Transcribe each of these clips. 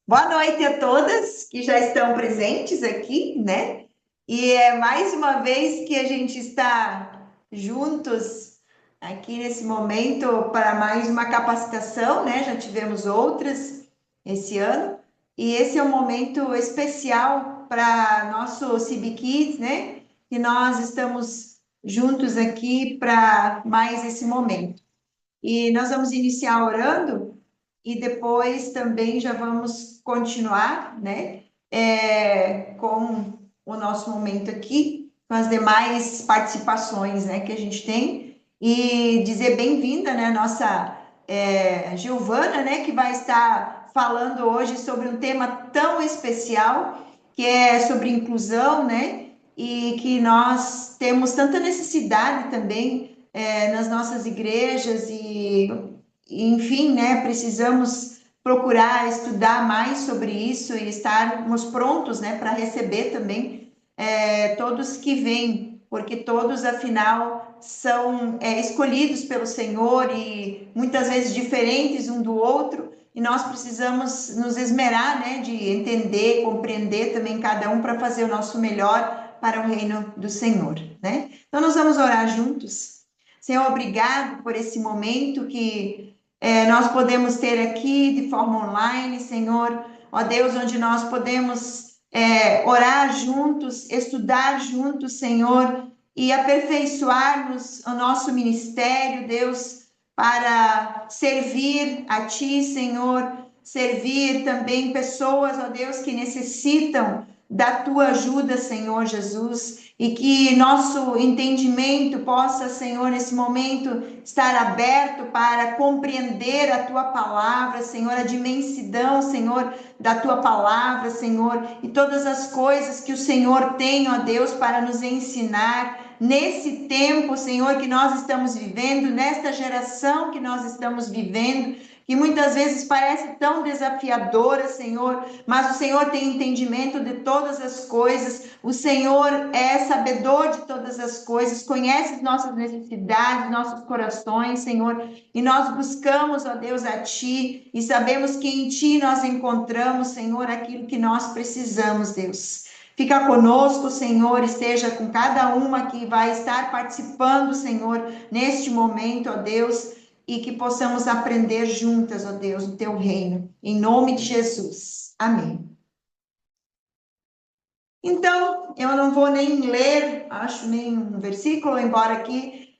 Boa noite a todas que já estão presentes aqui, né? E é mais uma vez que a gente está juntos aqui nesse momento para mais uma capacitação, né? Já tivemos outras esse ano, e esse é um momento especial para nosso CIB Kids, né? E nós estamos juntos aqui para mais esse momento. E nós vamos iniciar orando e depois também já vamos continuar, né, com o nosso momento aqui, com as demais participações, né, que a gente tem, e dizer bem-vinda, né, nossa Giovana, né, que vai estar falando hoje sobre um tema tão especial, que é sobre inclusão, né, e que nós temos tanta necessidade também nas nossas igrejas enfim, né, precisamos procurar estudar mais sobre isso e estarmos prontos, né, para receber também todos que vêm, porque todos, afinal, são escolhidos pelo Senhor e muitas vezes diferentes um do outro, e nós precisamos nos esmerar, né, de entender, compreender também cada um para fazer o nosso melhor para o reino do Senhor, né? Então, nós vamos orar juntos. Senhor, obrigado por esse momento que nós podemos ter aqui de forma online, Senhor, ó Deus, onde nós podemos orar juntos, estudar juntos, Senhor, e aperfeiçoarmos o nosso ministério, Deus, para servir a Ti, Senhor, servir também pessoas, ó Deus, que necessitam da Tua ajuda, Senhor Jesus, e que nosso entendimento possa, Senhor, nesse momento estar aberto para compreender a tua palavra, Senhor, a dimensão, Senhor, da tua palavra, Senhor, e todas as coisas que o Senhor tem, ó Deus, para nos ensinar nesse tempo, Senhor, que nós estamos vivendo, nesta geração que nós estamos vivendo, que muitas vezes parece tão desafiadora, Senhor, mas o Senhor tem entendimento de todas as coisas, o Senhor é sabedor de todas as coisas, conhece nossas necessidades, nossos corações, Senhor, e nós buscamos, ó Deus, a Ti, e sabemos que em Ti nós encontramos, Senhor, aquilo que nós precisamos, Deus. Fica conosco, Senhor, esteja com cada uma que vai estar participando, Senhor, neste momento, ó Deus, e que possamos aprender juntas, ó Deus, no Teu reino. Em nome de Jesus. Amém. Então, eu não vou nem ler, acho, nenhum versículo, embora aqui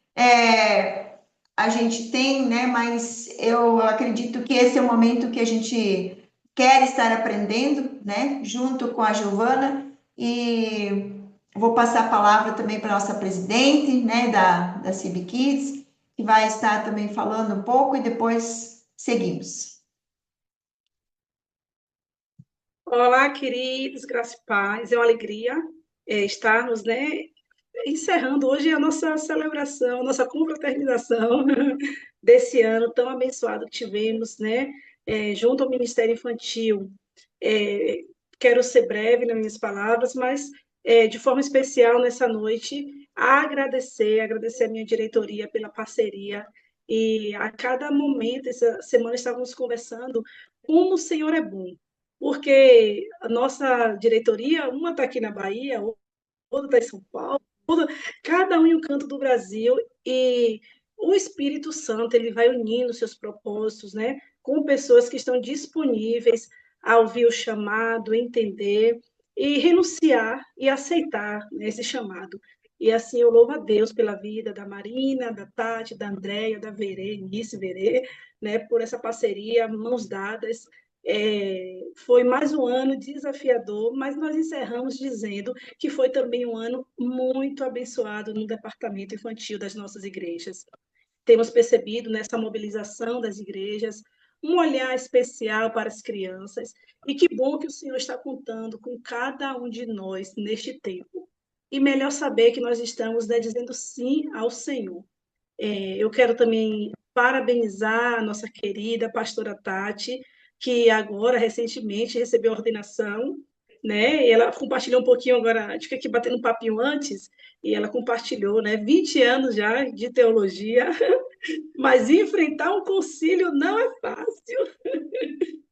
a gente tem, né? Mas eu acredito que esse é o momento que a gente quer estar aprendendo, né? Junto com a Giovana, e vou passar a palavra também para a nossa presidente, né? Da CIB Kids, que vai estar também falando um pouco e depois seguimos. Olá, queridos, graça e paz. É uma alegria estarmos, né, encerrando hoje a nossa celebração, nossa confraternização desse ano tão abençoado que tivemos, né, junto ao Ministério Infantil. É, Quero ser breve nas minhas palavras, mas de forma especial nessa noite, agradecer a minha diretoria pela parceria. E a cada momento, essa semana estávamos conversando como o Senhor é bom, porque a nossa diretoria, uma está aqui na Bahia, outra está em São Paulo, cada um em um canto do Brasil, e o Espírito Santo ele vai unindo seus propósitos, né, com pessoas que estão disponíveis a ouvir o chamado, entender e renunciar e aceitar, né, esse chamado. E assim eu louvo a Deus pela vida da Marina, da Tati, da Andréia, da Verê, Verê, né, por essa parceria, mãos dadas. Foi mais um ano desafiador, mas nós encerramos dizendo que foi também um ano muito abençoado no departamento infantil das nossas igrejas. Temos percebido nessa mobilização das igrejas um olhar especial para as crianças, e que bom que o Senhor está contando com cada um de nós neste tempo. E melhor saber que nós estamos, né, dizendo sim ao Senhor. Eu quero também parabenizar a nossa querida pastora Tati, que agora, recentemente, recebeu a ordenação, né? E ela compartilhou um pouquinho agora, a gente fica aqui batendo um papinho antes, e ela compartilhou, né? 20 anos já de teologia, mas enfrentar um concílio não é fácil.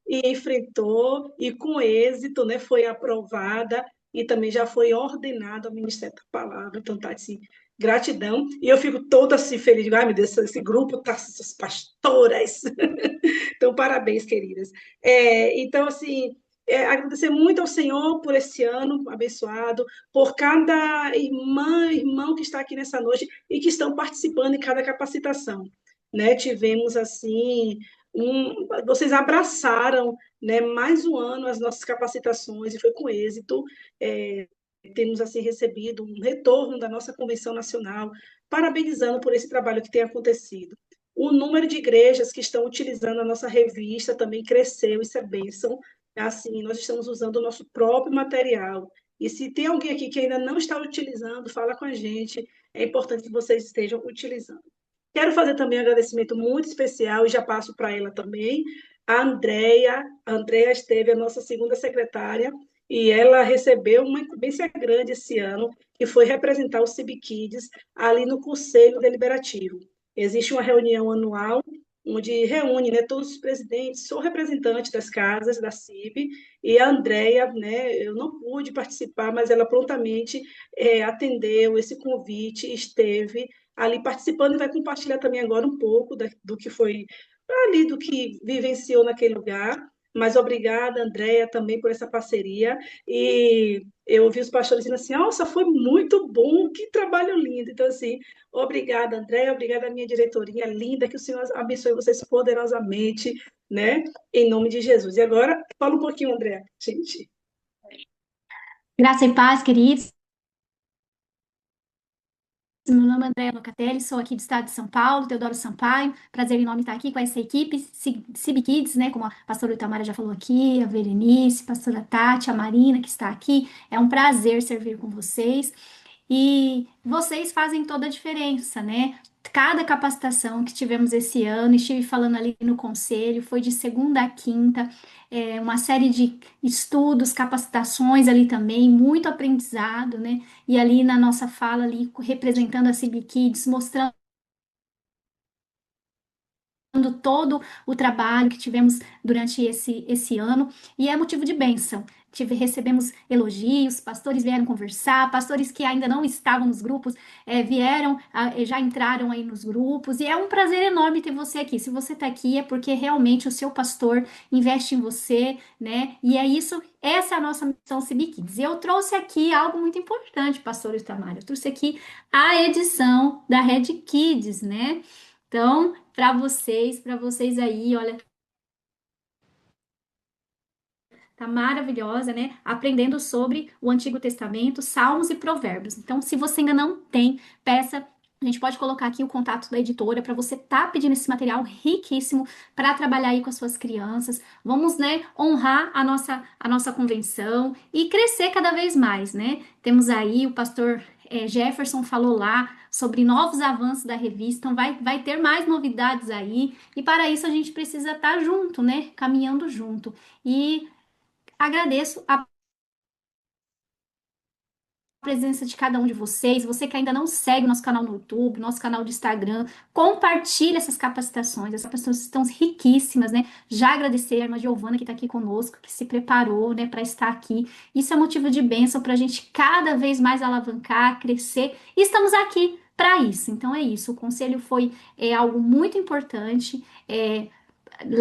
e enfrentou, e com êxito, né, foi aprovada e também já foi ordenada ao Ministério da Palavra. Então, tá assim, gratidão. E eu fico toda assim feliz, digo, ai meu Deus, esse grupo tá, essas pastoras. Então, parabéns, queridas. Então, assim, agradecer muito ao Senhor por esse ano abençoado, por cada irmã, irmão que está aqui nessa noite e que estão participando em cada capacitação. Né? Tivemos, assim, vocês abraçaram, né, mais um ano as nossas capacitações e foi com êxito. É, temos, assim, recebido um retorno da nossa Convenção Nacional, parabenizando por esse trabalho que tem acontecido. O número de igrejas que estão utilizando a nossa revista também cresceu, isso é bênção. Assim, nós estamos usando o nosso próprio material. E se tem alguém aqui que ainda não está utilizando, fala com a gente. É importante que vocês estejam utilizando. Quero fazer também um agradecimento muito especial, e já passo para ela também, a Andrea. A Andrea esteve a nossa segunda secretária, e ela recebeu uma incumbência grande esse ano, que foi representar o CIB Kids ali no Conselho Deliberativo. Existe uma reunião anual onde reúne, né, todos os presidentes, sou representante das casas da CIB, e a Andrea, né, eu não pude participar, mas ela prontamente atendeu esse convite, esteve ali participando e vai compartilhar também agora um pouco do que foi ali, do que vivenciou naquele lugar. Mas obrigada, Andréia, também por essa parceria. E eu ouvi os pastores dizendo assim: nossa, foi muito bom, que trabalho lindo. Então, assim, obrigada, Andréia, obrigada à minha diretoria linda, que o Senhor abençoe vocês poderosamente, né? Em nome de Jesus. E agora, fala um pouquinho, Andréia, gente. Graça e paz, queridos. Meu nome é Andréa Locatelli, sou aqui do estado de São Paulo, Teodoro Sampaio. Prazer enorme estar aqui com essa equipe, CIB Kids, né? Como a pastora Itamara já falou aqui, a Verenice, a pastora Tati, a Marina que está aqui. É um prazer servir com vocês. E vocês fazem toda a diferença, né? Cada capacitação que tivemos esse ano, estive falando ali no conselho, foi de segunda a quinta, uma série de estudos, capacitações ali também, muito aprendizado, né? E ali na nossa fala, ali representando a CB Kids, mostrando todo o trabalho que tivemos durante esse ano, e é motivo de bênção. Recebemos elogios, pastores vieram conversar, pastores que ainda não estavam nos grupos vieram, já entraram aí nos grupos, e é um prazer enorme ter você aqui. Se você está aqui é porque realmente o seu pastor investe em você, né? E é isso, essa é a nossa missão CB Kids. E eu trouxe aqui algo muito importante, pastor Itamar. Eu trouxe aqui a edição da Red Kids, né? Então, para vocês aí, olha, tá maravilhosa, né? Aprendendo sobre o Antigo Testamento, Salmos e Provérbios. Então, se você ainda não tem, peça. A gente pode colocar aqui o contato da editora para você tá pedindo esse material riquíssimo para trabalhar aí com as suas crianças. Vamos, né, honrar a nossa convenção e crescer cada vez mais, né? Temos aí o pastor Jefferson falou lá sobre novos avanços da revista, então vai ter mais novidades aí, e para isso a gente precisa estar junto, né? Caminhando junto. E agradeço a presença de cada um de vocês. Você que ainda não segue nosso canal no YouTube, nosso canal de Instagram, compartilhe essas capacitações. Essas capacitações estão riquíssimas, né? Já agradecer a irmã Giovana que está aqui conosco, que se preparou, né, para estar aqui. Isso é motivo de bênção para a gente cada vez mais alavancar, crescer. E estamos aqui para isso. Então é isso. O conselho foi algo muito importante.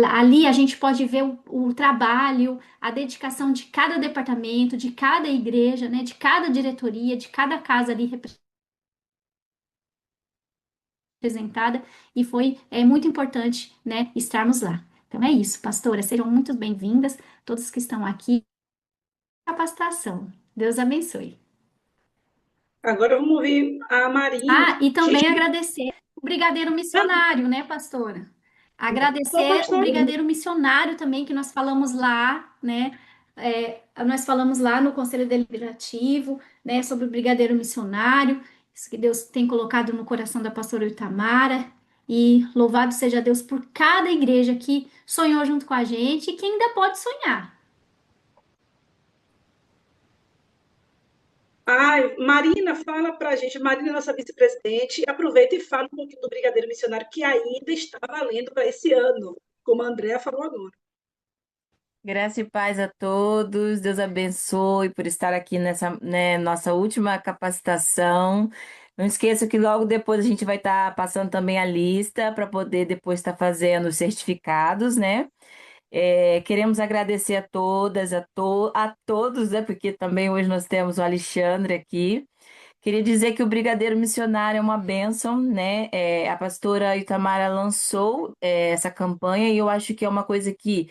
Ali a gente pode ver o trabalho, a dedicação de cada departamento, de cada igreja, né, de cada diretoria, de cada casa ali representada, e foi muito importante, né, estarmos lá. Então é isso, pastora, sejam muito bem-vindas, todos que estão aqui. Capacitação. Deus abençoe. Agora vamos ouvir a Marina. Ah, e também Gente, agradecer o brigadeiro missionário, né, pastora? só Agradecer o pastor. brigadeiro missionário também, que nós falamos lá, né? Nós falamos lá no Conselho Deliberativo, né, sobre o brigadeiro missionário, isso que Deus tem colocado no coração da pastora Itamara. E louvado seja Deus por cada igreja que sonhou junto com a gente e que ainda pode sonhar. Ai, Marina, fala para a gente. Marina, nossa vice-presidente, aproveita e fala um pouquinho do Brigadeiro Missionário, que ainda está valendo para esse ano, como a Andrea falou agora. Graça e paz a todos. Deus abençoe por estar aqui nessa, né, nossa última capacitação. Não esqueça que logo depois a gente vai estar passando também a lista para poder depois estar fazendo os certificados, né? Queremos agradecer a todas, a todos, né? Porque também hoje nós temos o Alexandre aqui. Queria dizer que o Brigadeiro Missionário é uma bênção, né? A pastora Itamara lançou, essa campanha e eu acho que é uma coisa que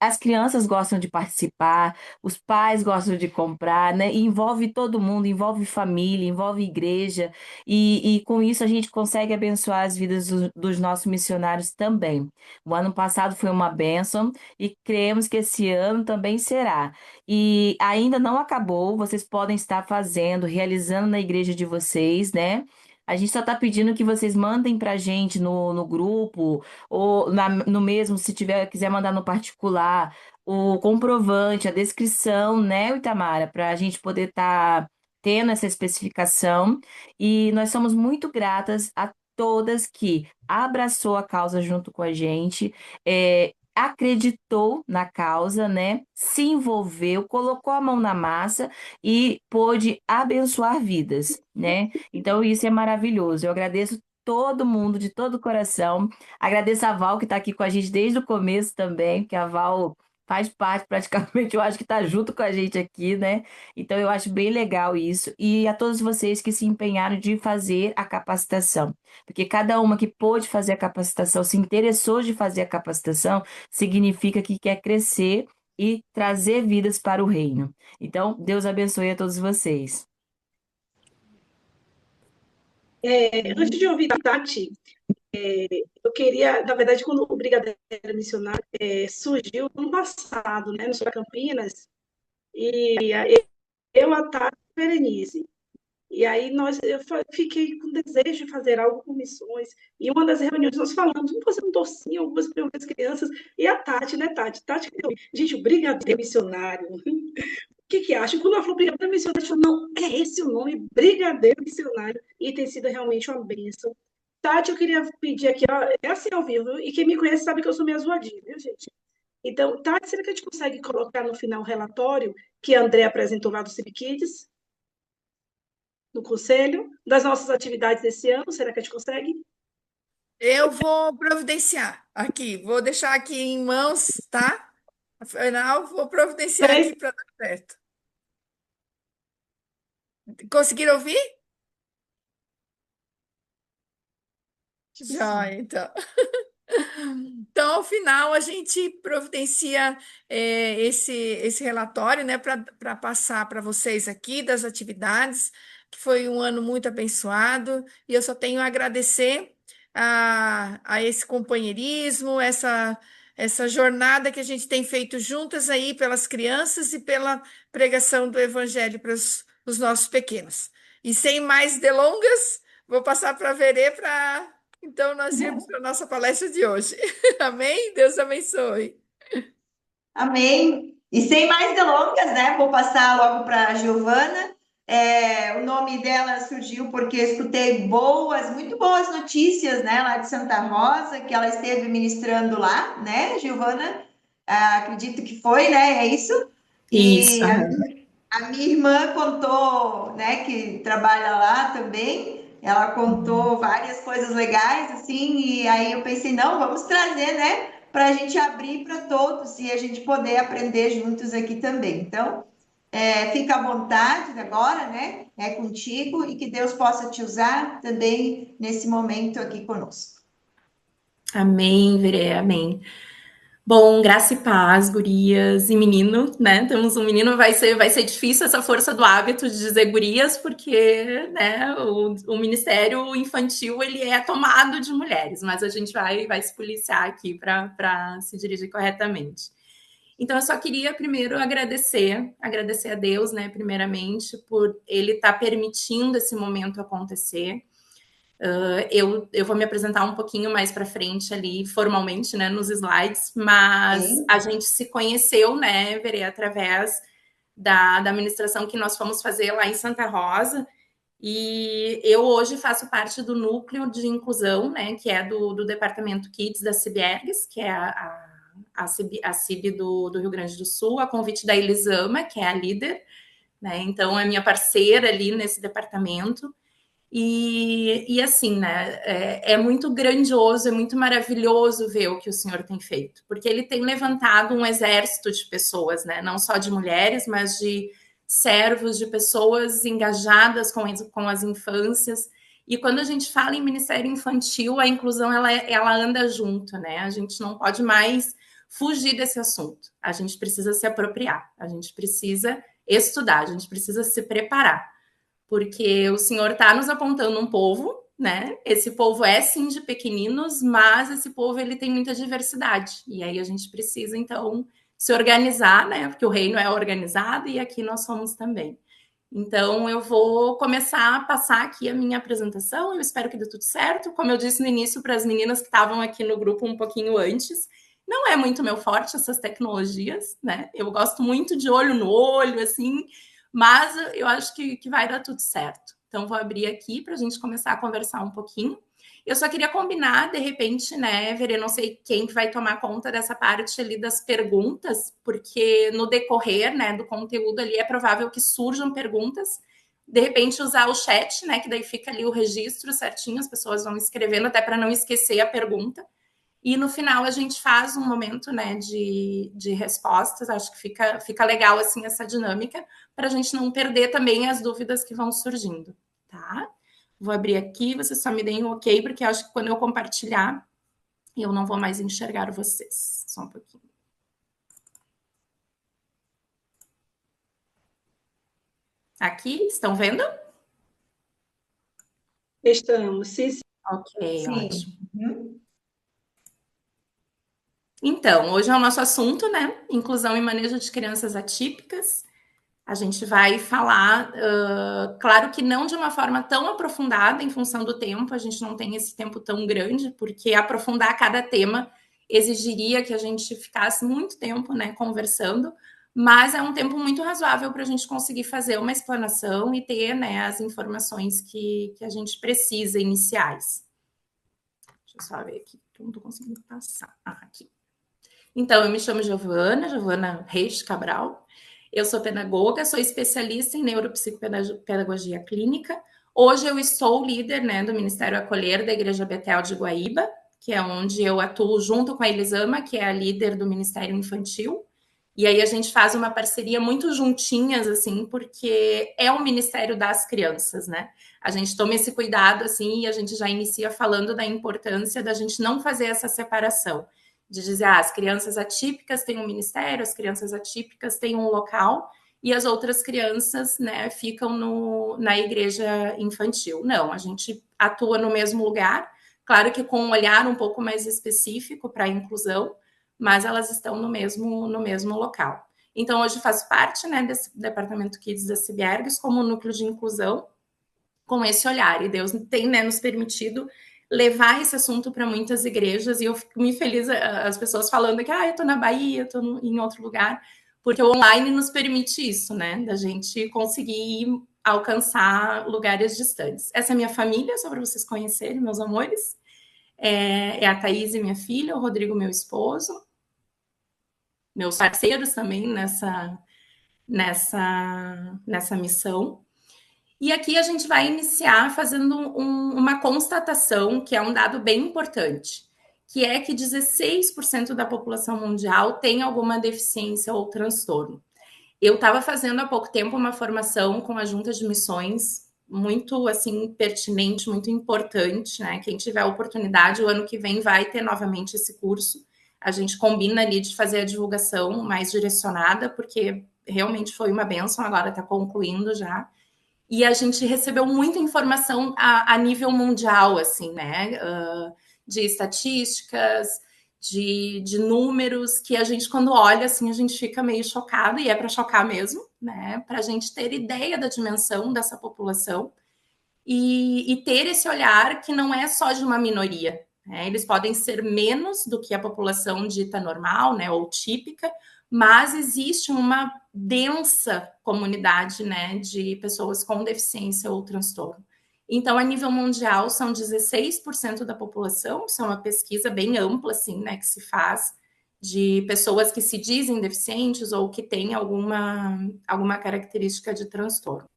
as crianças gostam de participar, os pais gostam de comprar, né? E envolve todo mundo, envolve família, envolve igreja, e com isso a gente consegue abençoar as vidas dos nossos missionários também. O ano passado foi uma bênção e cremos que esse ano também será. E ainda não acabou, vocês podem estar fazendo, realizando na igreja de vocês, né? A gente só está pedindo que vocês mandem para a gente no grupo ou no mesmo, se tiver, quiser mandar no particular, o comprovante, a descrição, né, Itamara, para a gente poder estar tendo essa especificação. E nós somos muito gratas a todas que abraçou a causa junto com a gente, acreditou na causa, né, se envolveu, colocou a mão na massa e pôde abençoar vidas, né? Então isso é maravilhoso. Eu agradeço todo mundo de todo o coração. Agradeço a Val, que está aqui com a gente desde o começo também, porque a Val faz parte praticamente, eu acho que está junto com a gente aqui, né? Então eu acho bem legal isso. E a todos vocês que se empenharam de fazer a capacitação, porque cada uma que pôde fazer a capacitação, se interessou de fazer a capacitação, significa que quer crescer e trazer vidas para o reino. Então, Deus abençoe a todos vocês. Antes de ouvir a Tati, eu queria, na verdade, quando o Brigadeiro Missionário surgiu no ano passado, né, no Sul Campinas, e eu, a Tati e a Berenice. E aí eu fiquei com desejo de fazer algo com missões. E uma das reuniões nós falamos, vamos fazer um docinho, algumas para as crianças. E a Tati, né, Tati? Tati, gente, o Brigadeiro Missionário. O que acha? Quando ela falou Brigadeiro Missionário, eu falei, não, é esse o nome, Brigadeiro Missionário. E tem sido realmente uma bênção. Tati, eu queria pedir aqui, ó, é assim ao vivo, e quem me conhece sabe que eu sou meio zoadinha, viu, gente? Então, Tati, será que a gente consegue colocar no final o relatório que a André apresentou lá do Civic Kids, no conselho, das nossas atividades desse ano? Será que a gente consegue? Eu vou providenciar aqui, vou deixar aqui em mãos, tá? Afinal, vou providenciar aqui para dar certo. Conseguiram ouvir? Já, então. Então, ao final, a gente providencia esse relatório, né, para passar para vocês aqui das atividades, que foi um ano muito abençoado, e eu só tenho a agradecer a esse companheirismo, essa jornada que a gente tem feito juntas aí pelas crianças e pela pregação do Evangelho para os nossos pequenos. E sem mais delongas, vou passar para a Verê para. Então, nós irmos para a nossa palestra de hoje. Amém? Deus abençoe. Amém. E sem mais delongas, né? Vou passar logo para a Giovana. O nome dela surgiu porque eu escutei muito boas notícias, né, lá de Santa Rosa, que ela esteve ministrando lá, né, Giovana? Acredito que foi, né? É isso? Isso. E a minha irmã contou, né, que trabalha lá também. Ela contou várias coisas legais, assim, e aí eu pensei, não, vamos trazer, né, para a gente abrir para todos e a gente poder aprender juntos aqui também. Então, fica à vontade agora, né? É contigo e que Deus possa te usar também nesse momento aqui conosco. Amém, Veré, amém. Bom, graça e paz, gurias e menino, né? Temos um menino, vai ser difícil essa força do hábito de dizer gurias, porque, né, o Ministério Infantil, ele é tomado de mulheres, mas a gente vai se policiar aqui para se dirigir corretamente. Então, eu só queria primeiro agradecer a Deus, né, primeiramente, por ele estar permitindo esse momento acontecer. Eu vou me apresentar um pouquinho mais para frente ali, formalmente, né, nos slides, mas a gente se conheceu, né, Verê, através da administração que nós fomos fazer lá em Santa Rosa, e eu hoje faço parte do núcleo de inclusão, né, que é do departamento Kids da Cibergs, que é a CIB do Rio Grande do Sul, a convite da Elisama, que é a líder, né? Então, é minha parceira ali nesse departamento. E assim, né, é muito grandioso, é muito maravilhoso ver o que o senhor tem feito, porque ele tem levantado um exército de pessoas, né, não só de mulheres, mas de servos, de pessoas engajadas com as infâncias. E quando a gente fala em Ministério Infantil, a inclusão ela anda junto, né? A gente não pode mais fugir desse assunto. A gente precisa se apropriar, a gente precisa estudar, a gente precisa se preparar, porque o Senhor está nos apontando um povo, né? Esse povo é sim de pequeninos, mas esse povo ele tem muita diversidade. E aí a gente precisa, então, se organizar, né? Porque o reino é organizado e aqui nós somos também. Então, eu vou começar a passar aqui a minha apresentação. Eu espero que dê tudo certo. Como eu disse no início para as meninas que estavam aqui no grupo um pouquinho antes, não é muito meu forte essas tecnologias, né? Eu gosto muito de olho no olho, assim, mas eu acho que vai dar tudo certo. Então, vou abrir aqui para a gente começar a conversar um pouquinho. Eu só queria combinar, de repente, né, Verê, não sei quem que vai tomar conta dessa parte ali das perguntas, porque no decorrer, né, do conteúdo ali é provável que surjam perguntas. De repente, usar o chat, né, que daí fica ali o registro certinho, as pessoas vão escrevendo até para não esquecer a pergunta. E no final a gente faz um momento, né, de respostas. Acho que fica legal assim essa dinâmica para a gente não perder também as dúvidas que vão surgindo, tá? Vou abrir aqui, vocês só me deem um ok, porque acho que quando eu compartilhar eu não vou mais enxergar vocês. Só um pouquinho. Aqui, estão vendo? Estamos, sim, sim. Ok, Sim. ótimo. Uhum. Então, hoje é o nosso assunto, né? Inclusão e manejo de crianças atípicas. A gente vai falar, claro que não de uma forma tão aprofundada em função do tempo, a gente não tem esse tempo tão grande, porque aprofundar cada tema exigiria que a gente ficasse muito tempo, né, conversando, mas é um tempo muito razoável para a gente conseguir fazer uma explanação e ter, né, as informações que a gente precisa iniciais. Deixa eu só ver aqui, não estou conseguindo passar. Aqui. Então, eu me chamo Giovana Reis Cabral. Eu sou pedagoga, sou especialista em neuropsicopedagogia clínica. Hoje eu estou líder, né, do Ministério Acolher da Igreja Betel de Guaíba, que é onde eu atuo junto com a Elisama, que é a líder do Ministério Infantil. E aí a gente faz uma parceria muito juntinhas, assim, porque é o Ministério das Crianças, né? A gente toma esse cuidado, assim, e a gente já inicia falando da importância da gente não fazer essa separação de dizer, as crianças atípicas têm um ministério, as crianças atípicas têm um local, e as outras crianças, né, ficam na igreja infantil. Não, a gente atua no mesmo lugar, claro que com um olhar um pouco mais específico para a inclusão, mas elas estão no mesmo local. Então, hoje faço parte, né, desse departamento Kids da Cibiergues como núcleo de inclusão, com esse olhar, e Deus tem, né, nos permitido levar esse assunto para muitas igrejas, e eu fico muito feliz as pessoas falando que eu estou na Bahia, estou em outro lugar, porque o online nos permite isso, né? Da gente conseguir alcançar lugares distantes. Essa é a minha família, só para vocês conhecerem, meus amores. É a Thaís, minha filha, o Rodrigo, meu esposo, meus parceiros também nessa missão. E aqui a gente vai iniciar fazendo uma constatação, que é um dado bem importante, que é que 16% da população mundial tem alguma deficiência ou transtorno. Eu estava fazendo há pouco tempo uma formação com a Junta de Missões, muito assim pertinente, muito importante, né? Quem tiver a oportunidade, o ano que vem vai ter novamente esse curso. A gente combina ali de fazer a divulgação mais direcionada, porque realmente foi uma bênção, agora está concluindo já. E a gente recebeu muita informação a nível mundial, assim, né? De estatísticas, de números, que a gente, quando olha, assim, a gente fica meio chocado, e é para chocar mesmo, né? Para a gente ter ideia da dimensão dessa população e ter esse olhar que não é só de uma minoria, né? Eles podem ser menos do que a população dita normal, né? Ou típica, mas existe uma densa comunidade, né, de pessoas com deficiência ou transtorno. Então, a nível mundial, são 16% da população, isso é uma pesquisa bem ampla, assim, né, que se faz, de pessoas que se dizem deficientes ou que têm alguma característica de transtorno.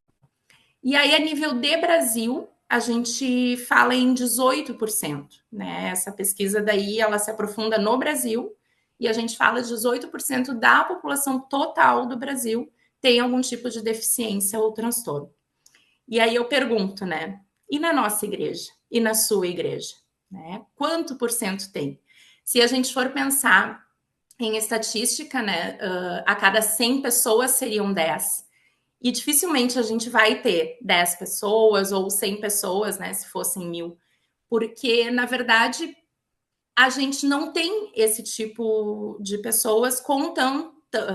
E aí, a nível de Brasil, a gente fala em 18%, né? Essa pesquisa daí, ela se aprofunda no Brasil, e a gente fala de 18% da população total do Brasil tem algum tipo de deficiência ou transtorno. E aí eu pergunto, né? E na nossa igreja? E na sua igreja? Né? Quanto por cento tem? Se a gente for pensar em estatística, né? A cada 100 pessoas seriam 10. E dificilmente a gente vai ter 10 pessoas ou 100 pessoas, né? Se fossem 1000. Porque, na verdade, a gente não tem esse tipo de pessoas com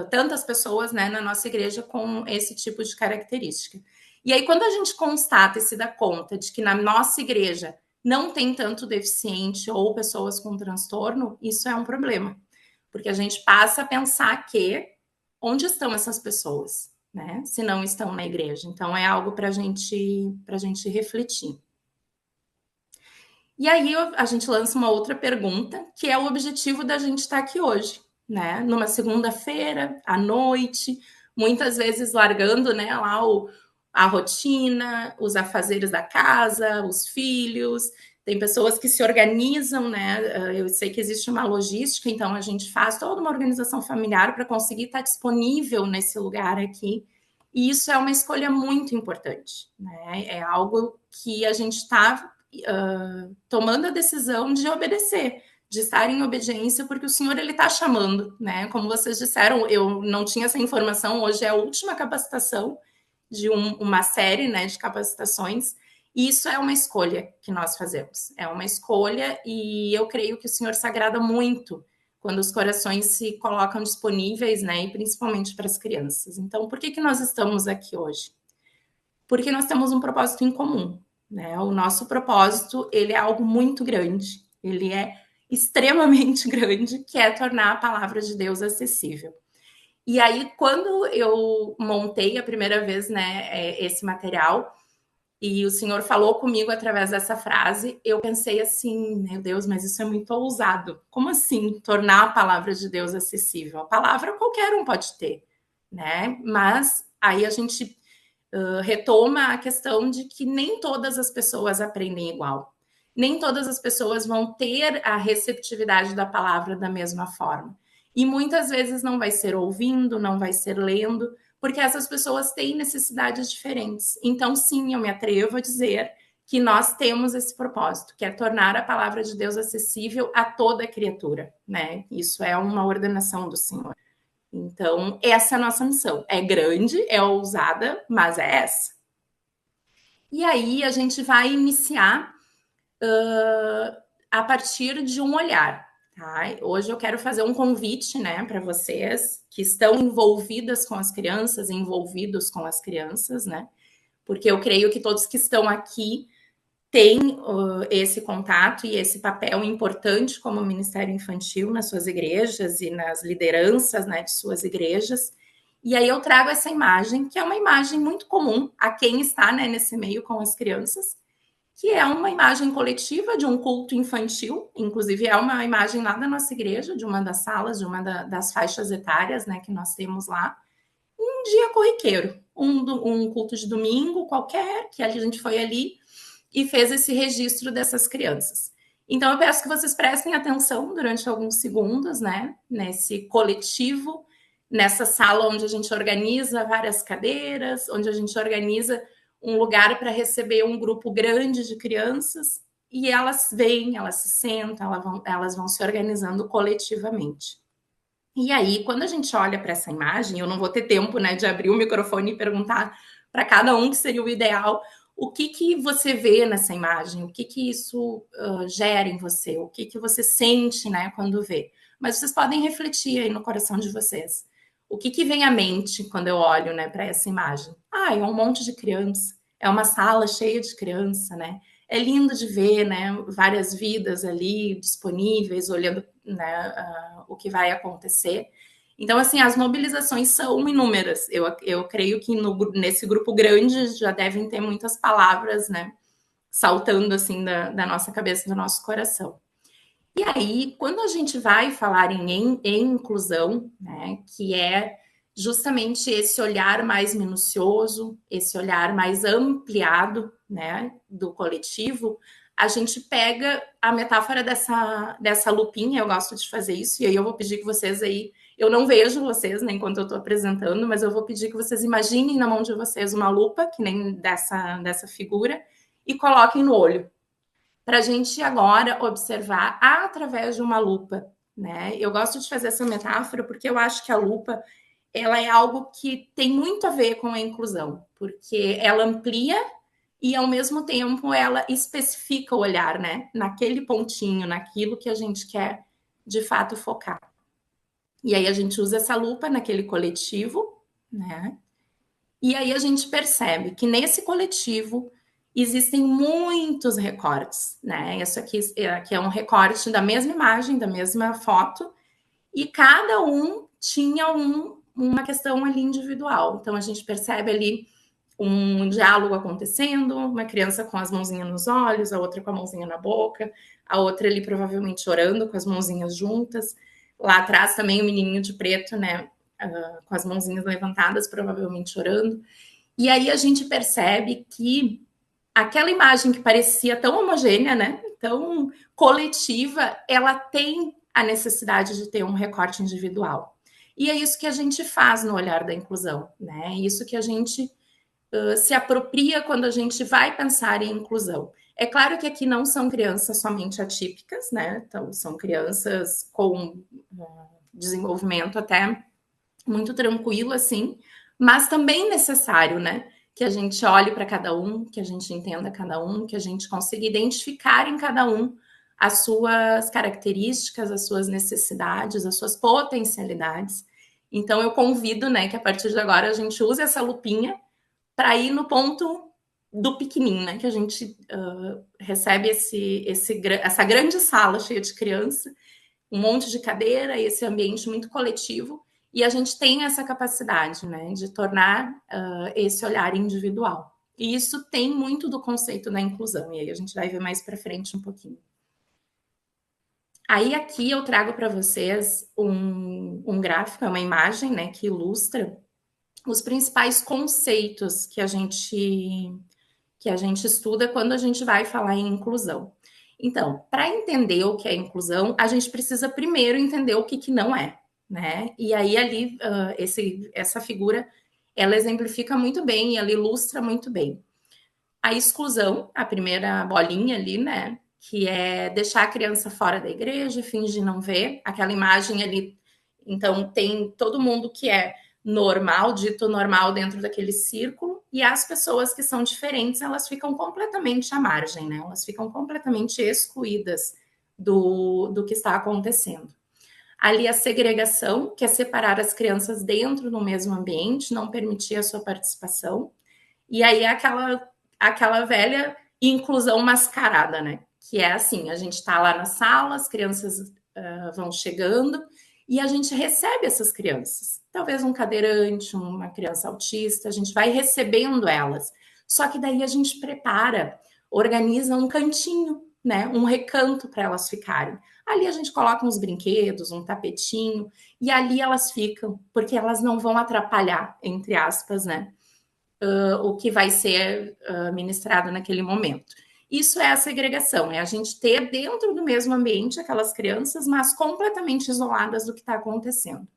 tantas pessoas, né, na nossa igreja com esse tipo de característica. E aí, quando a gente constata e se dá conta de que na nossa igreja não tem tanto deficiente ou pessoas com transtorno, isso é um problema. Porque a gente passa a pensar que onde estão essas pessoas, né? Se não estão na igreja. Então, é algo para a gente refletir. E aí a gente lança uma outra pergunta, que é o objetivo da gente estar aqui hoje, né? Numa segunda-feira, à noite, muitas vezes largando, né, lá a rotina, os afazeres da casa, os filhos. Tem pessoas que se organizam, né? Eu sei que existe uma logística, então a gente faz toda uma organização familiar para conseguir estar disponível nesse lugar aqui. E isso é uma escolha muito importante, né? É algo que a gente está tomando a decisão de obedecer, de estar em obediência, porque o Senhor ele está chamando, né? Como vocês disseram, eu não tinha essa informação. Hoje é a última capacitação de uma série, né, de capacitações. E isso é uma escolha que nós fazemos. É uma escolha e eu creio que o Senhor se agrada muito quando os corações se colocam disponíveis, né, e principalmente para as crianças. Então, por que nós estamos aqui hoje? Porque nós temos um propósito em comum, né? O nosso propósito, ele é algo muito grande, ele é extremamente grande, que é tornar a palavra de Deus acessível. E aí, quando eu montei a primeira vez, né, esse material, e o Senhor falou comigo através dessa frase, eu pensei assim, meu Deus, mas isso é muito ousado. Como assim, tornar a palavra de Deus acessível? A palavra qualquer um pode ter, né? Mas aí a gente retoma a questão de que nem todas as pessoas aprendem igual. Nem todas as pessoas vão ter a receptividade da palavra da mesma forma. E muitas vezes não vai ser ouvindo, não vai ser lendo, porque essas pessoas têm necessidades diferentes. Então, sim, eu me atrevo a dizer que nós temos esse propósito, que é tornar a palavra de Deus acessível a toda criatura, né? Isso é uma ordenação do Senhor. Então, essa é a nossa missão. É grande, é ousada, mas é essa. E aí, a gente vai iniciar a partir de um olhar. Tá? Hoje eu quero fazer um convite, né, para vocês que estão envolvidas com as crianças, envolvidos com as crianças, né? Porque eu creio que todos que estão aqui têm esse contato e esse papel importante como Ministério Infantil nas suas igrejas e nas lideranças, né, de suas igrejas. E aí eu trago essa imagem, que é uma imagem muito comum a quem está, né, nesse meio com as crianças, que é uma imagem coletiva de um culto infantil, inclusive é uma imagem lá da nossa igreja, de uma das salas, de uma das faixas etárias, né, que nós temos lá, um dia corriqueiro, um culto de domingo qualquer, que a gente foi ali e fez esse registro dessas crianças. Então, eu peço que vocês prestem atenção durante alguns segundos, né, nesse coletivo, nessa sala onde a gente organiza várias cadeiras, onde a gente organiza um lugar para receber um grupo grande de crianças, e elas vêm, elas se sentam, elas vão se organizando coletivamente. E aí, quando a gente olha para essa imagem, eu não vou ter tempo, né, de abrir o microfone e perguntar para cada um que seria o ideal, o que você vê nessa imagem, o que isso gera em você, o que você sente, né, quando vê. Mas vocês podem refletir aí no coração de vocês. O que vem à mente quando eu olho, né, para essa imagem? É um monte de criança, é uma sala cheia de criança, né? É lindo de ver, né, várias vidas ali disponíveis, olhando, né, o que vai acontecer. Então, assim, as mobilizações são inúmeras. Eu creio que nesse grupo grande já devem ter muitas palavras, né, saltando, assim, da nossa cabeça, do nosso coração. E aí, quando a gente vai falar em inclusão, né, que é justamente esse olhar mais minucioso, esse olhar mais ampliado, né, do coletivo, a gente pega a metáfora dessa lupinha, eu gosto de fazer isso, e aí eu vou pedir que vocês aí, eu não vejo vocês, né, enquanto eu estou apresentando, mas eu vou pedir que vocês imaginem na mão de vocês uma lupa, que nem dessa figura, e coloquem no olho, para a gente agora observar através de uma lupa, né? Eu gosto de fazer essa metáfora porque eu acho que a lupa ela é algo que tem muito a ver com a inclusão, porque ela amplia e ao mesmo tempo ela especifica o olhar, né? Naquele pontinho, naquilo que a gente quer de fato focar. E aí a gente usa essa lupa naquele coletivo, né? E aí a gente percebe que nesse coletivo existem muitos recortes, né? Isso aqui é um recorte da mesma imagem, da mesma foto, e cada um tinha uma questão ali individual. Então a gente percebe ali um diálogo acontecendo, uma criança com as mãozinhas nos olhos, a outra com a mãozinha na boca, a outra ali provavelmente chorando com as mãozinhas juntas. Lá atrás também o menininho de preto, né? Com as mãozinhas levantadas, provavelmente chorando. E aí a gente percebe que aquela imagem que parecia tão homogênea, né? Tão coletiva, ela tem a necessidade de ter um recorte individual. E é isso que a gente faz no olhar da inclusão, né? É isso que a gente se apropria quando a gente vai pensar em inclusão. É claro que aqui não são crianças somente atípicas, né? Então, são crianças com desenvolvimento até muito tranquilo, assim, mas também necessário, né? Que a gente olhe para cada um, que a gente entenda cada um, que a gente consiga identificar em cada um as suas características, as suas necessidades, as suas potencialidades. Então, eu convido, né, que a partir de agora a gente use essa lupinha para ir no ponto do pequenininho, né? Que a gente recebe essa grande sala cheia de criança, um monte de cadeira, esse ambiente muito coletivo, e a gente tem essa capacidade, né, de tornar esse olhar individual. E isso tem muito do conceito da inclusão, e aí a gente vai ver mais para frente um pouquinho. Aí aqui eu trago para vocês um gráfico, uma imagem, né, que ilustra os principais conceitos que a gente estuda quando a gente vai falar em inclusão. Então, para entender o que é inclusão, a gente precisa primeiro entender o que não é, né? E aí ali essa figura ela exemplifica muito bem e ela ilustra muito bem. A exclusão, a primeira bolinha ali, né? Que é deixar a criança fora da igreja, fingir não ver, aquela imagem ali. Então, tem todo mundo que é normal, dito normal dentro daquele círculo, e as pessoas que são diferentes, elas ficam completamente à margem, né? Elas ficam completamente excluídas do que está acontecendo. Ali a segregação, que é separar as crianças dentro do mesmo ambiente, não permitir a sua participação. E aí aquela velha inclusão mascarada, né? Que é assim, a gente está lá na sala, as crianças vão chegando, e a gente recebe essas crianças. Talvez um cadeirante, uma criança autista, a gente vai recebendo elas. Só que daí a gente prepara, organiza um cantinho, né? Um recanto para elas ficarem. Ali a gente coloca uns brinquedos, um tapetinho, e ali elas ficam, porque elas não vão atrapalhar, entre aspas, né? O que vai ser ministrado naquele momento. Isso é a segregação, é a gente ter dentro do mesmo ambiente aquelas crianças, mas completamente isoladas do que está acontecendo.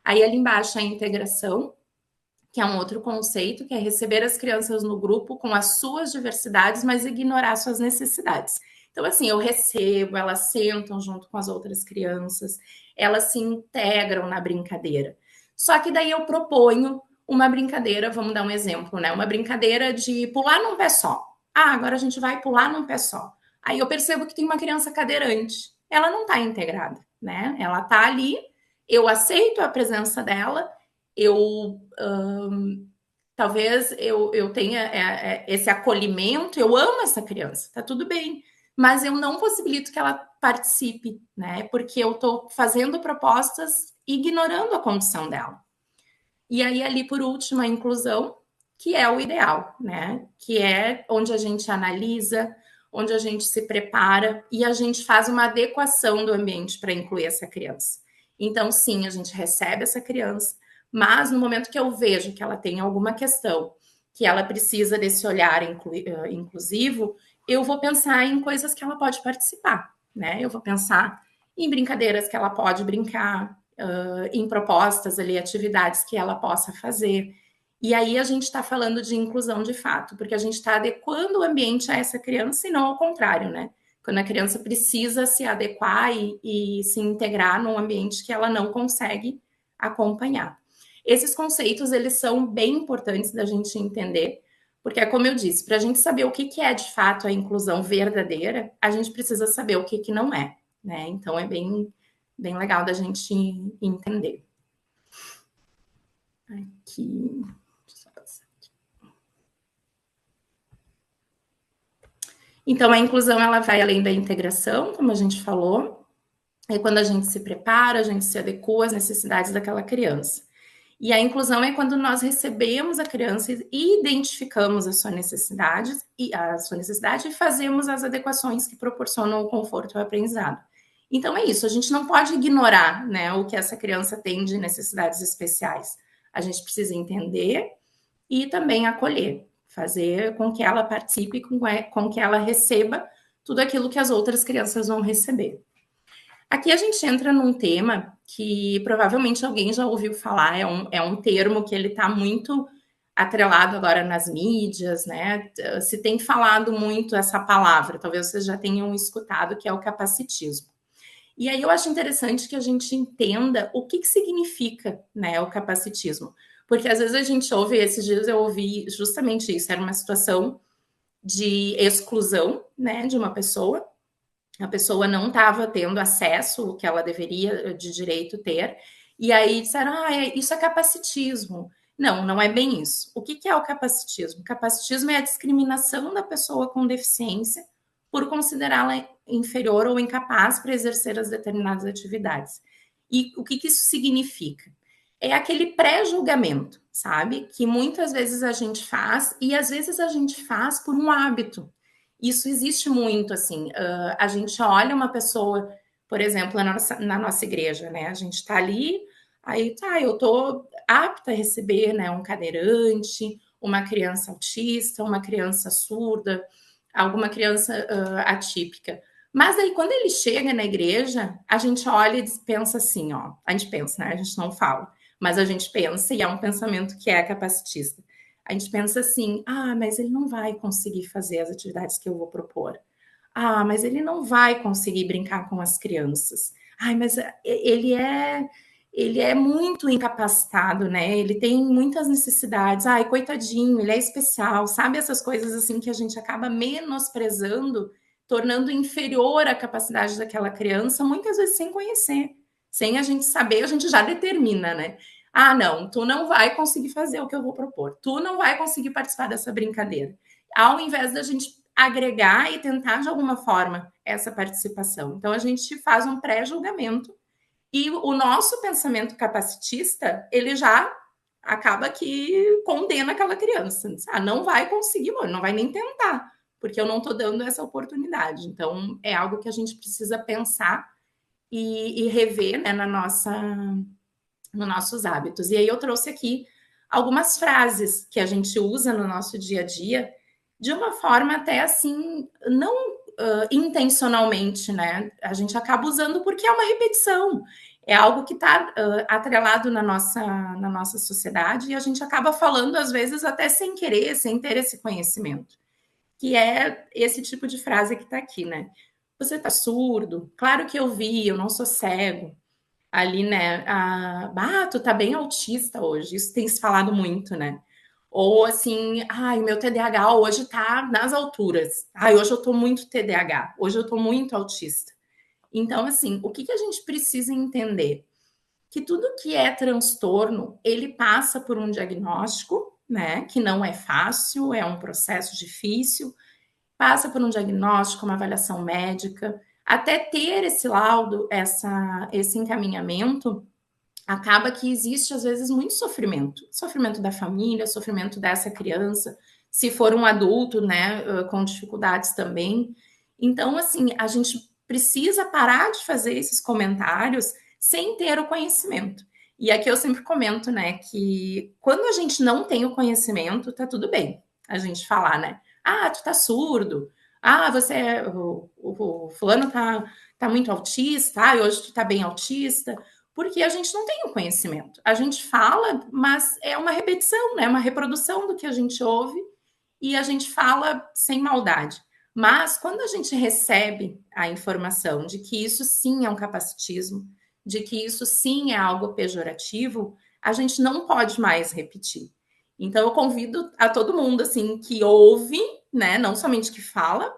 Aí ali embaixo a integração, que é um outro conceito, que é receber as crianças no grupo com as suas diversidades, mas ignorar suas necessidades. Então, assim, eu recebo, elas sentam junto com as outras crianças, elas se integram na brincadeira. Só que daí eu proponho uma brincadeira, vamos dar um exemplo, né? Uma brincadeira de pular num pé só. Ah, agora a gente vai pular num pé só. Aí eu percebo que tem uma criança cadeirante. Ela não está integrada, né? Ela está ali, eu aceito a presença dela, talvez eu tenha esse acolhimento, eu amo essa criança, tá tudo bem, mas eu não possibilito que ela participe, né? Porque eu estou fazendo propostas ignorando a condição dela. E aí, ali, por último, a inclusão, que é o ideal, né? Que é onde a gente analisa, onde a gente se prepara e a gente faz uma adequação do ambiente para incluir essa criança. Então, sim, a gente recebe essa criança, mas no momento que eu vejo que ela tem alguma questão, que ela precisa desse olhar inclusivo, eu vou pensar em coisas que ela pode participar, né? Eu vou pensar em brincadeiras que ela pode brincar, em propostas ali, atividades que ela possa fazer. E aí a gente está falando de inclusão de fato, porque a gente está adequando o ambiente a essa criança e não ao contrário, né? Quando a criança precisa se adequar e se integrar num ambiente que ela não consegue acompanhar. Esses conceitos, eles são bem importantes da gente entender, porque é como eu disse, para a gente saber o que é de fato a inclusão verdadeira, a gente precisa saber o que não é, né? Então é bem legal da gente entender. Aqui. Então, a inclusão, ela vai além da integração, como a gente falou, é quando a gente se prepara, a gente se adequa às necessidades daquela criança. E a inclusão é quando nós recebemos a criança e identificamos a sua necessidade e fazemos as adequações que proporcionam o conforto e o aprendizado. Então é isso, a gente não pode ignorar, né, o que essa criança tem de necessidades especiais. A gente precisa entender e também acolher, fazer com que ela participe, com que ela receba tudo aquilo que as outras crianças vão receber. Aqui a gente entra num tema que provavelmente alguém já ouviu falar, é um termo que ele está muito atrelado agora nas mídias, né? Se tem falado muito essa palavra, talvez vocês já tenham escutado, que é o capacitismo. E aí eu acho interessante que a gente entenda o que significa, né, o capacitismo. Porque às vezes a gente ouve, esses dias eu ouvi justamente isso, era uma situação de exclusão, né, de uma pessoa, a pessoa não estava tendo acesso ao que ela deveria de direito ter, e aí disseram, isso é capacitismo. Não, não é bem isso. O que é o capacitismo? O capacitismo é a discriminação da pessoa com deficiência por considerá-la inferior ou incapaz para exercer as determinadas atividades. E o que isso significa? É aquele pré-julgamento, sabe? Que muitas vezes a gente faz, e às vezes a gente faz por um hábito. Isso existe muito, assim, a gente olha uma pessoa, por exemplo, na nossa igreja, né? A gente tá ali, aí eu tô apta a receber, né, um cadeirante, uma criança autista, uma criança surda, alguma criança atípica. Mas aí, quando ele chega na igreja, a gente olha e pensa assim, ó, a gente pensa, né? A gente não fala, mas a gente pensa, e é um pensamento que é capacitista. A gente pensa assim, mas ele não vai conseguir fazer as atividades que eu vou propor. Mas ele não vai conseguir brincar com as crianças. Mas ele é muito incapacitado, né? Ele tem muitas necessidades. Coitadinho, ele é especial. Sabe essas coisas assim que a gente acaba menosprezando, tornando inferior a capacidade daquela criança, muitas vezes sem conhecer. Sem a gente saber, a gente já determina, né? Não, tu não vai conseguir fazer o que eu vou propor. Tu não vai conseguir participar dessa brincadeira. Ao invés da gente agregar e tentar, de alguma forma, essa participação. Então, a gente faz um pré-julgamento e o nosso pensamento capacitista, ele já acaba que condena aquela criança. Não vai conseguir, não vai nem tentar, porque eu não estou dando essa oportunidade. Então, é algo que a gente precisa pensar e rever, né, nos nossos hábitos. E aí eu trouxe aqui algumas frases que a gente usa no nosso dia a dia, de uma forma até assim, não intencionalmente, né? A gente acaba usando porque é uma repetição, é algo que está atrelado na nossa sociedade e a gente acaba falando, às vezes, até sem querer, sem ter esse conhecimento, que é esse tipo de frase que está aqui, né? Você está surdo? Claro que eu vi, eu não sou cego. Ali, né? Tu tá bem autista hoje. Isso tem se falado muito, né? Ou assim, meu TDAH hoje tá nas alturas. Hoje eu tô muito TDAH. Hoje eu tô muito autista. Então, assim, o que a gente precisa entender? Que tudo que é transtorno, ele passa por um diagnóstico, né? Que não é fácil, é um processo difícil. Passa por um diagnóstico, uma avaliação médica. Até ter esse laudo, esse encaminhamento, acaba que existe, às vezes, muito sofrimento. Sofrimento da família, sofrimento dessa criança, se for um adulto, né, com dificuldades também. Então, assim, a gente precisa parar de fazer esses comentários sem ter o conhecimento. E aqui eu sempre comento, né, que quando a gente não tem o conhecimento, tá tudo bem a gente falar, né? Ah, tu tá surdo. Ah, o fulano tá muito autista. Ah, hoje tu tá bem autista. Porque a gente não tem o conhecimento. A gente fala, mas é uma repetição, né? Uma reprodução do que a gente ouve e a gente fala sem maldade. Mas quando a gente recebe a informação de que isso sim é um capacitismo, de que isso sim é algo pejorativo, a gente não pode mais repetir. Então eu convido a todo mundo assim que ouve, né, não somente que fala,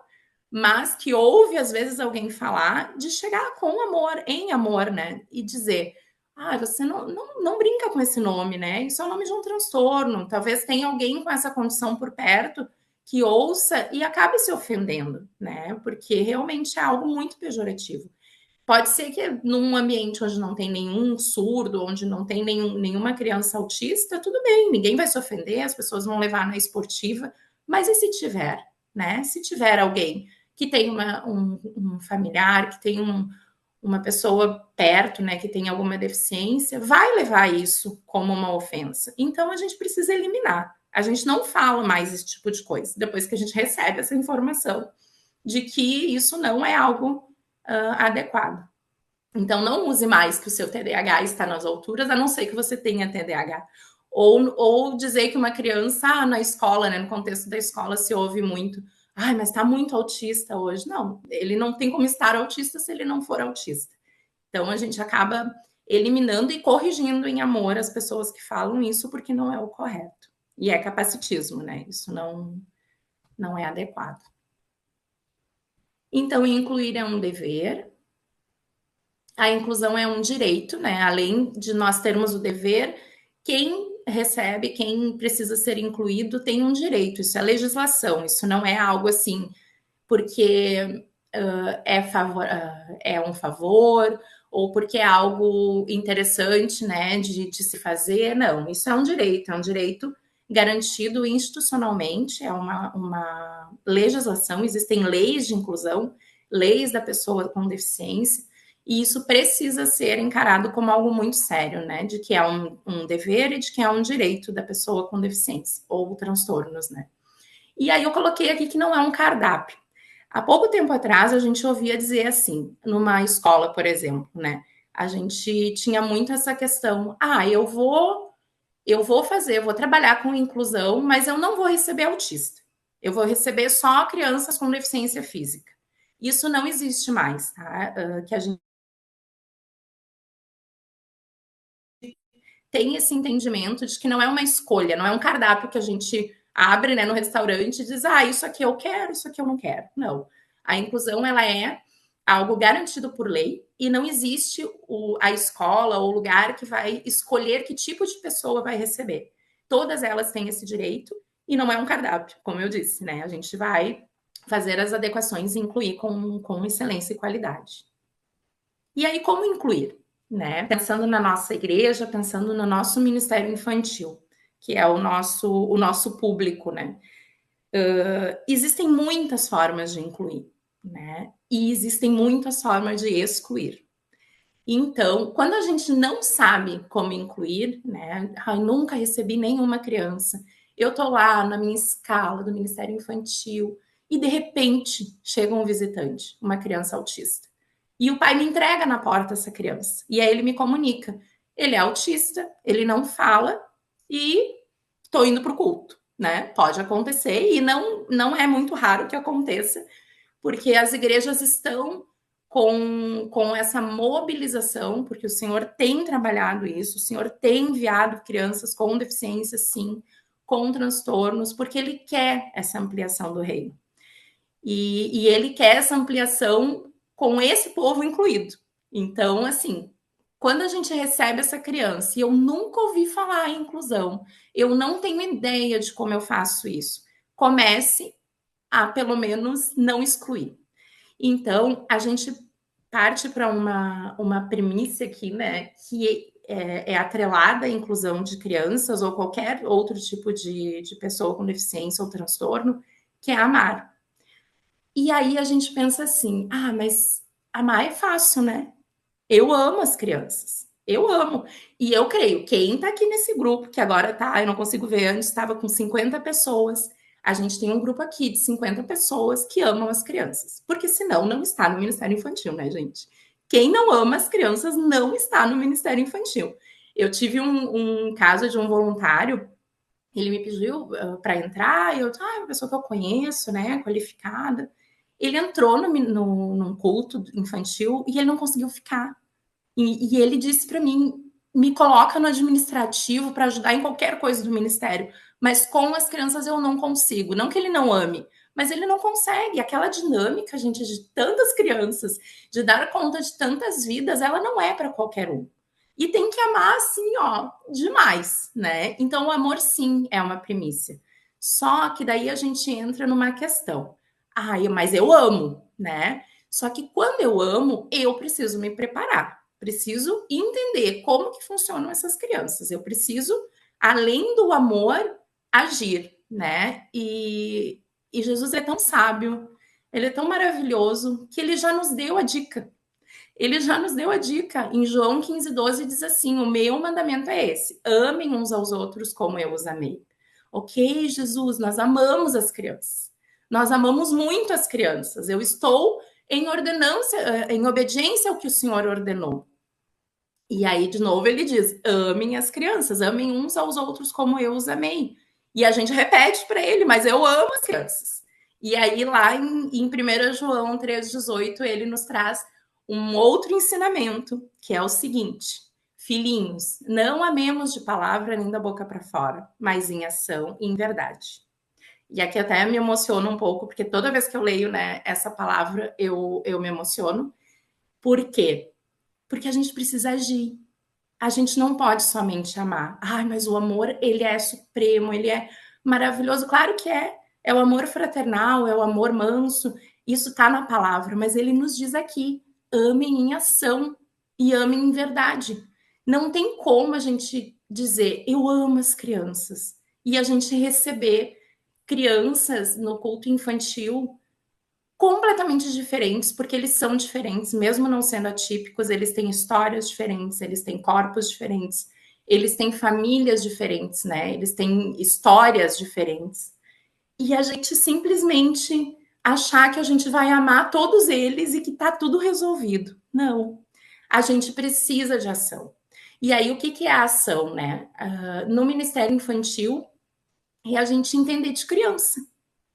mas que ouve às vezes alguém falar, de chegar com amor, em amor, né, e dizer: ah, você não brinca com esse nome, né? Isso é o nome de um transtorno. Talvez tenha alguém com essa condição por perto que ouça e acabe se ofendendo, né? Porque realmente é algo muito pejorativo. Pode ser que num ambiente onde não tem nenhum surdo, onde não tem nenhuma criança autista, tudo bem, ninguém vai se ofender, as pessoas vão levar na esportiva, mas e se tiver, né? Se tiver alguém que tem um familiar, que tem uma pessoa perto, né, que tem alguma deficiência, vai levar isso como uma ofensa. Então a gente precisa eliminar. A gente não fala mais esse tipo de coisa depois que a gente recebe essa informação de que isso não é algo adequado. Então não use mais que o seu TDAH está nas alturas, a não ser que você tenha TDAH. Ou dizer que uma criança, na escola, né, no contexto da escola, se ouve muito: ai, mas está muito autista hoje. Não, ele não tem como estar autista se ele não for autista. Então a gente acaba eliminando e corrigindo em amor as pessoas que falam isso, porque não é o correto. E é capacitismo, né? Isso não é adequado. Então, incluir é um dever, a inclusão é um direito, né? Além de nós termos o dever, quem recebe, quem precisa ser incluído, tem um direito. Isso é legislação, isso não é algo assim porque é um favor ou porque é algo interessante, né, de se fazer. Não, isso é um direito garantido institucionalmente, é uma legislação, existem leis de inclusão, leis da pessoa com deficiência, e isso precisa ser encarado como algo muito sério, né, de que é um dever e de que é um direito da pessoa com deficiência ou transtornos, né. E aí eu coloquei aqui que não é um cardápio. Há pouco tempo atrás, a gente ouvia dizer assim, numa escola, por exemplo, né? A gente tinha muito essa questão: ah, eu vou trabalhar com inclusão, mas eu não vou receber autista. Eu vou receber só crianças com deficiência física. Isso não existe mais, tá? Que a gente tem esse entendimento de que não é uma escolha, não é um cardápio que a gente abre, né, no restaurante e diz: ah, isso aqui eu quero, isso aqui eu não quero. Não. A inclusão, ela é algo garantido por lei e não existe a escola ou o lugar que vai escolher que tipo de pessoa vai receber. Todas elas têm esse direito e não é um cardápio, como eu disse, né? A gente vai fazer as adequações e incluir com excelência e qualidade. E aí, como incluir? Né? Pensando na nossa igreja, pensando no nosso ministério infantil, que é o nosso público, né? Existem muitas formas de incluir, né? E existem muitas formas de excluir. Então, quando a gente não sabe como incluir, né? Ai, nunca recebi nenhuma criança. Eu tô lá na minha escala do Ministério Infantil e de repente chega um visitante, uma criança autista. E o pai me entrega na porta essa criança. E aí ele me comunica: ele é autista, ele não fala e tô indo pro culto, né? Pode acontecer e não é muito raro que aconteça, porque as igrejas estão com essa mobilização, porque o Senhor tem trabalhado isso, o Senhor tem enviado crianças com deficiência, sim, com transtornos, porque Ele quer essa ampliação do reino. E Ele quer essa ampliação com esse povo incluído. Então, assim, quando a gente recebe essa criança e eu nunca ouvi falar em inclusão, eu não tenho ideia de como eu faço isso, comece a, pelo menos, não excluir. Então, a gente parte para uma premissa aqui, né, que é atrelada à inclusão de crianças ou qualquer outro tipo de pessoa com deficiência ou transtorno, que é amar. E aí a gente pensa assim: ah, mas amar é fácil, né? Eu amo as crianças. Eu amo. E eu creio, quem tá aqui nesse grupo, que agora tá, eu não consigo ver, antes estava com 50 pessoas. A gente tem um grupo aqui de 50 pessoas que amam as crianças. Porque senão não está no Ministério Infantil, né, gente? Quem não ama as crianças não está no Ministério Infantil. Eu tive um caso de um voluntário, ele me pediu para entrar, e eu, uma pessoa que eu conheço, né, qualificada. Ele entrou num culto infantil e ele não conseguiu ficar. E ele disse para mim: me coloca no administrativo para ajudar em qualquer coisa do ministério, mas com as crianças eu não consigo. Não que ele não ame, mas ele não consegue. Aquela dinâmica, gente, de tantas crianças, de dar conta de tantas vidas, ela não é para qualquer um. E tem que amar assim, ó, demais, né? Então o amor sim é uma primícia. Só que daí a gente entra numa questão. Mas eu amo, né? Só que quando eu amo, eu preciso me preparar. Preciso entender como que funcionam essas crianças. Eu preciso, além do amor, agir, né? E Jesus é tão sábio, ele é tão maravilhoso, que ele já nos deu a dica. Ele já nos deu a dica. Em João 15:12 diz assim: o meu mandamento é esse: amem uns aos outros como eu os amei. Ok, Jesus, nós amamos as crianças. Nós amamos muito as crianças. Eu estou em ordenança, em obediência ao que o Senhor ordenou. E aí, de novo, ele diz: amem as crianças, amem uns aos outros como eu os amei. E a gente repete para ele: mas eu amo as crianças. E aí, lá em 1 João 3,18, ele nos traz um outro ensinamento, que é o seguinte: filhinhos, não amemos de palavra nem da boca para fora, mas em ação e em verdade. E aqui até me emociono um pouco, porque toda vez que eu leio, né, essa palavra, eu me emociono. Por quê? Porque a gente precisa agir. A gente não pode somente amar. Mas o amor, ele é supremo, ele é maravilhoso. Claro que é. É o amor fraternal, é o amor manso. Isso está na palavra, mas ele nos diz aqui: amem em ação e amem em verdade. Não tem como a gente dizer eu amo as crianças e a gente receber crianças no culto infantil completamente diferentes, porque eles são diferentes, mesmo não sendo atípicos, eles têm histórias diferentes, eles têm corpos diferentes, eles têm famílias diferentes, né? Eles têm histórias diferentes. E a gente simplesmente achar que a gente vai amar todos eles e que tá tudo resolvido. Não. A gente precisa de ação. E aí, o que é a ação, né? No Ministério Infantil, é a gente entender de criança.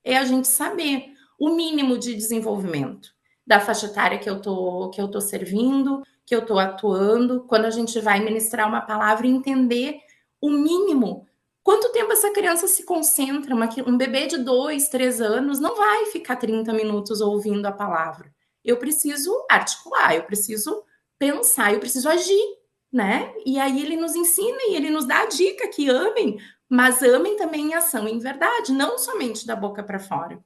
É a gente saber o mínimo de desenvolvimento da faixa etária que eu tô servindo, que eu tô atuando, quando a gente vai ministrar uma palavra, entender o mínimo. Quanto tempo essa criança se concentra? Um bebê de 2, 3 anos não vai ficar 30 minutos ouvindo a palavra. Eu preciso articular, eu preciso pensar, eu preciso agir, né? E aí ele nos ensina e ele nos dá a dica que amem, mas amem também em ação, em verdade, não somente da boca para fora.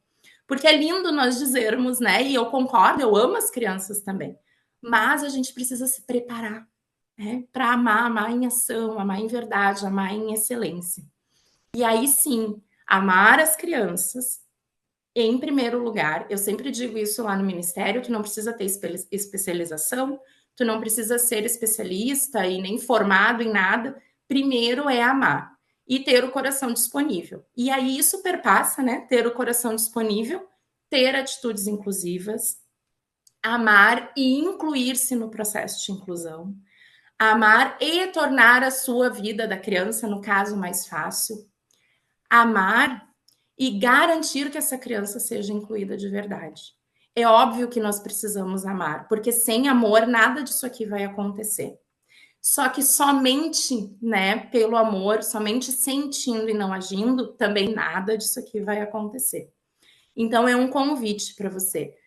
Porque é lindo nós dizermos, né? E eu concordo, eu amo as crianças também. Mas a gente precisa se preparar, né? Para amar em ação, amar em verdade, amar em excelência. E aí sim, amar as crianças em primeiro lugar. Eu sempre digo isso lá no ministério: tu não precisa ter especialização, tu não precisa ser especialista e nem formado em nada. Primeiro é amar e ter o coração disponível. E aí isso perpassa, né? Ter o coração disponível, ter atitudes inclusivas, amar e incluir-se no processo de inclusão, amar e tornar a sua vida da criança, no caso, mais fácil, amar e garantir que essa criança seja incluída de verdade. É óbvio que nós precisamos amar, porque sem amor nada disso aqui vai acontecer. Só que somente, né, pelo amor, somente sentindo e não agindo, também nada disso aqui vai acontecer. Então é um convite para você.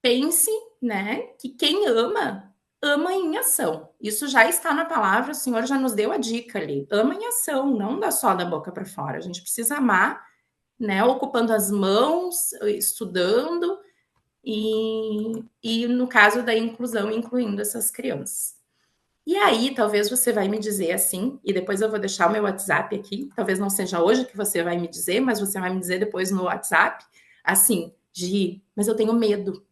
Pense, né, que quem ama, ama em ação. Isso já está na palavra, o Senhor já nos deu a dica ali. Ama em ação, não dá só da boca para fora. A gente precisa amar, né, ocupando as mãos, estudando e no caso da inclusão, incluindo essas crianças. E aí, talvez você vai me dizer assim, e depois eu vou deixar o meu WhatsApp aqui, talvez não seja hoje que você vai me dizer, mas você vai me dizer depois no WhatsApp, assim: Mas eu tenho medo.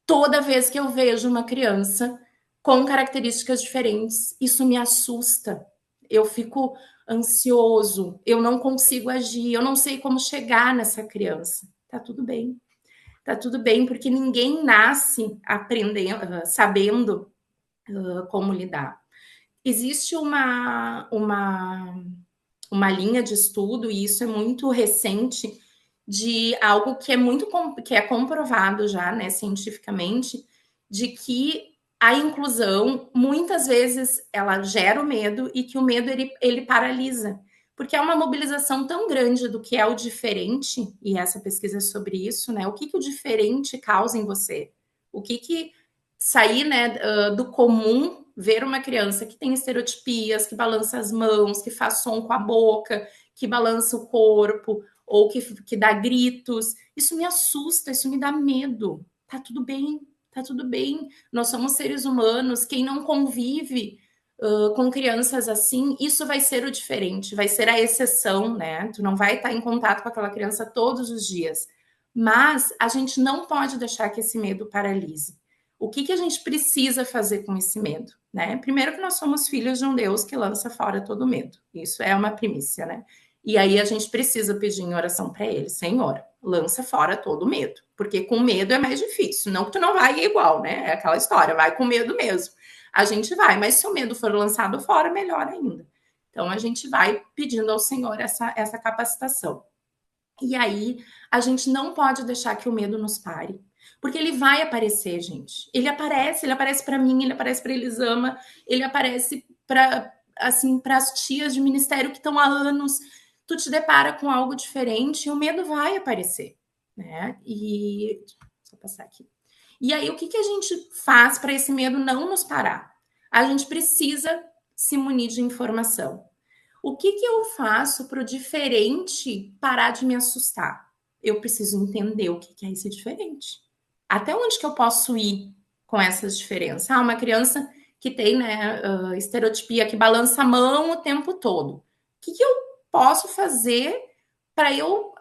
Toda vez que eu vejo uma criança com características diferentes, isso me assusta. Eu fico ansioso, eu não consigo agir, eu não sei como chegar nessa criança. Tá tudo bem. Tá tudo bem, porque ninguém nasce aprendendo, sabendo como lidar. Existe uma linha de estudo, e isso é muito recente, de algo que é que é comprovado já, né, cientificamente, de que a inclusão, muitas vezes, ela gera o medo e que o medo, ele paralisa. Porque é uma mobilização tão grande do que é o diferente, e essa pesquisa é sobre isso, né? O que o diferente causa em você? O que sair, né, do comum, ver uma criança que tem estereotipias, que balança as mãos, que faz som com a boca, que balança o corpo, ou que dá gritos, isso me assusta, isso me dá medo. Tá tudo bem, tá tudo bem. Nós somos seres humanos, quem não convive com crianças assim, isso vai ser o diferente, vai ser a exceção, né? Tu não vai estar em contato com aquela criança todos os dias. Mas a gente não pode deixar que esse medo paralise. O que a gente precisa fazer com esse medo, né? Primeiro que nós somos filhos de um Deus que lança fora todo medo. Isso é uma primícia, né? E aí a gente precisa pedir em oração para ele, Senhor, lança fora todo medo, porque com medo é mais difícil. Não que tu não vai igual, né? É aquela história, vai com medo mesmo. A gente vai, mas se o medo for lançado fora, melhor ainda. Então a gente vai pedindo ao Senhor essa capacitação. E aí a gente não pode deixar que o medo nos pare. Porque ele vai aparecer, gente. Ele aparece para mim, ele aparece para Elisama, ele aparece para assim, para as tias de ministério que estão há anos. Tu te depara com algo diferente e o medo vai aparecer, né? E deixa eu passar aqui. E aí o que a gente faz para esse medo não nos parar? A gente precisa se munir de informação. O que eu faço para o diferente parar de me assustar? Eu preciso entender o que é esse diferente. Até onde que eu posso ir com essas diferenças? Uma criança que tem, né, estereotipia, que balança a mão o tempo todo. O que eu posso fazer para eu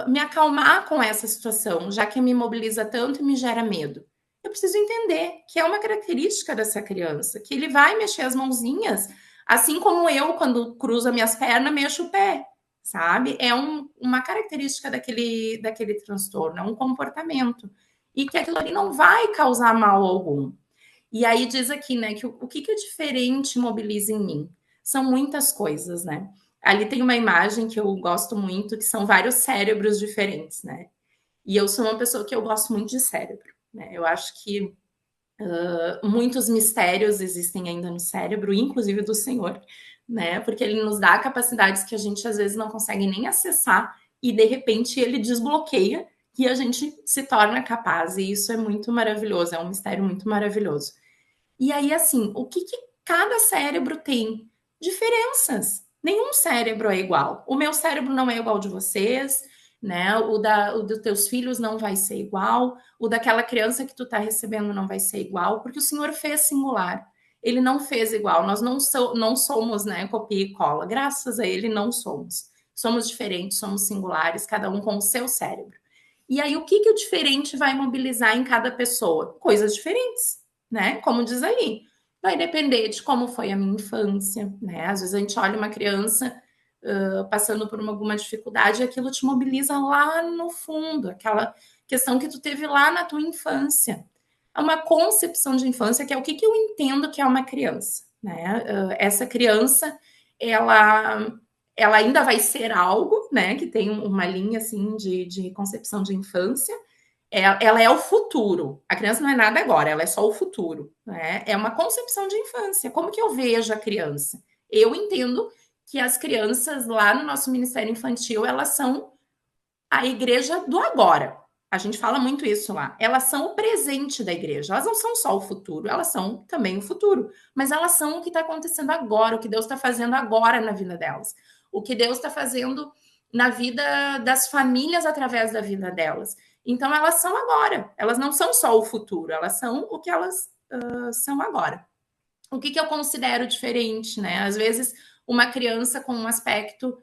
me acalmar com essa situação, já que me mobiliza tanto e me gera medo? Eu preciso entender que é uma característica dessa criança, que ele vai mexer as mãozinhas, assim como eu, quando cruzo as minhas pernas, mexo o pé, sabe? É uma característica daquele transtorno, é um comportamento. E que aquilo ali não vai causar mal algum. E aí diz aqui, né, que o que o diferente mobiliza em mim? São muitas coisas, né? Ali tem uma imagem que eu gosto muito, que são vários cérebros diferentes, né? E eu sou uma pessoa que eu gosto muito de cérebro, né? Eu acho que muitos mistérios existem ainda no cérebro, inclusive do Senhor, né? Porque ele nos dá capacidades que a gente às vezes não consegue nem acessar e de repente ele desbloqueia e a gente se torna capaz. E isso é muito maravilhoso, é um mistério muito maravilhoso. E aí, assim, o que cada cérebro tem? Diferenças. Nenhum cérebro é igual. O meu cérebro não é igual ao de vocês, né? O dos teus filhos não vai ser igual, o daquela criança que tu tá recebendo não vai ser igual, porque o Senhor fez singular. Ele não fez igual. Nós não somos, né, copia e cola. Graças a ele não somos. Somos diferentes, somos singulares, cada um com o seu cérebro. E aí, o que o diferente vai mobilizar em cada pessoa? Coisas diferentes, né? Como diz ali. Vai depender de como foi a minha infância, né? Às vezes a gente olha uma criança passando por alguma dificuldade e aquilo te mobiliza lá no fundo, aquela questão que tu teve lá na tua infância. É uma concepção de infância que é o que eu entendo que é uma criança, né? Essa criança, ela ainda vai ser algo, né? Que tem uma linha assim de concepção de infância. Ela é o futuro. A criança não é nada agora, ela é só o futuro, né? É uma concepção de infância. Como que eu vejo a criança? Eu entendo que as crianças lá no nosso Ministério Infantil, elas são a igreja do agora. A gente fala muito isso lá. Elas são o presente da igreja. Elas não são só o futuro, elas são também o futuro. Mas elas são o que está acontecendo agora, o que Deus está fazendo agora na vida delas. O que Deus está fazendo na vida das famílias através da vida delas. Então, elas são agora. Elas não são só o futuro, elas são o que elas são agora. O que eu considero diferente, né? Às vezes, uma criança com um aspecto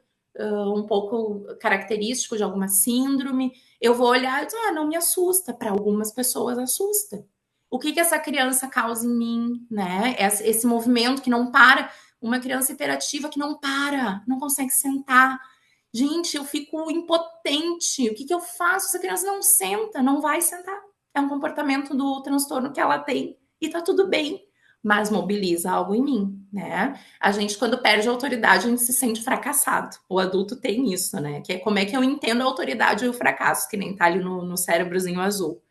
um pouco característico de alguma síndrome, eu vou olhar e dizer, não me assusta. Para algumas pessoas assusta. O que essa criança causa em mim, né? Esse movimento que não para, uma criança hiperativa que não para, não consegue sentar. Gente, eu fico impotente. O que eu faço? Essa criança não senta, não vai sentar. É um comportamento do transtorno que ela tem e tá tudo bem, mas mobiliza algo em mim, né? A gente, quando perde a autoridade, a gente se sente fracassado. O adulto tem isso, né? Que é como é que eu entendo a autoridade e o fracasso, que nem tá ali no cérebrozinho azul.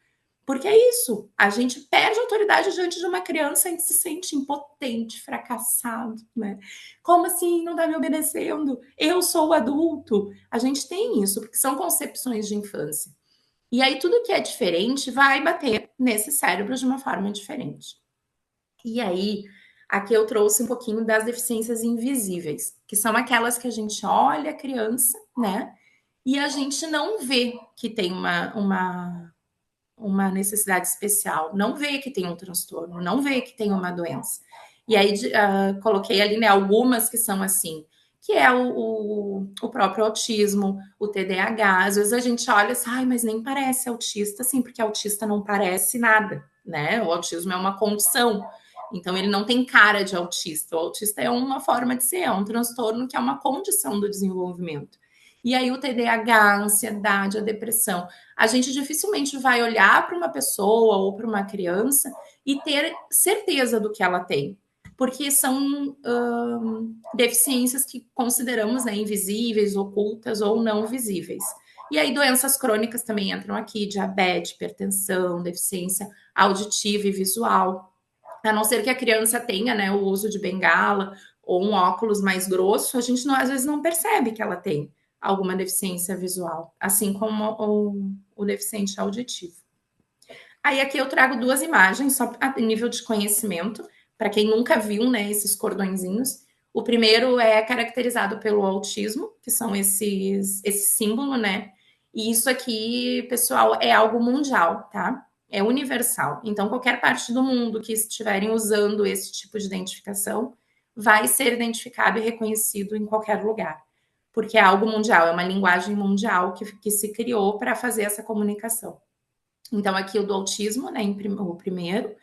Porque é isso, a gente perde a autoridade diante de uma criança, a gente se sente impotente, fracassado, né? Como assim não tá me obedecendo? Eu sou o adulto. A gente tem isso, porque são concepções de infância. E aí tudo que é diferente vai bater nesse cérebro de uma forma diferente. E aí, aqui eu trouxe um pouquinho das deficiências invisíveis, que são aquelas que a gente olha a criança, né? E a gente não vê que tem uma necessidade especial, não vê que tem um transtorno, não vê que tem uma doença. E aí coloquei ali, né, algumas que são assim, que é o próprio autismo, o TDAH. Às vezes a gente olha assim, ai, mas nem parece autista, assim, porque autista não parece nada, né? O autismo é uma condição, então ele não tem cara de autista. O autista é uma forma de ser, é um transtorno que é uma condição do desenvolvimento. E aí o TDAH, a ansiedade, a depressão, a gente dificilmente vai olhar para uma pessoa ou para uma criança e ter certeza do que ela tem, porque são deficiências que consideramos, né, invisíveis, ocultas ou não visíveis. E aí doenças crônicas também entram aqui, diabetes, hipertensão, deficiência auditiva e visual. A não ser que a criança tenha, né, o uso de bengala ou um óculos mais grosso, a gente às vezes não percebe que ela tem alguma deficiência visual, assim como o deficiente auditivo. Aí aqui eu trago duas imagens, só a nível de conhecimento, para quem nunca viu, né, esses cordõezinhos. O primeiro é caracterizado pelo autismo, que são esse símbolo, né? E isso aqui, pessoal, é algo mundial, tá? É universal. Então, qualquer parte do mundo que estiverem usando esse tipo de identificação vai ser identificado e reconhecido em qualquer lugar, porque é algo mundial, é uma linguagem mundial que se criou para fazer essa comunicação. Então, aqui o do autismo, né, o primeiro,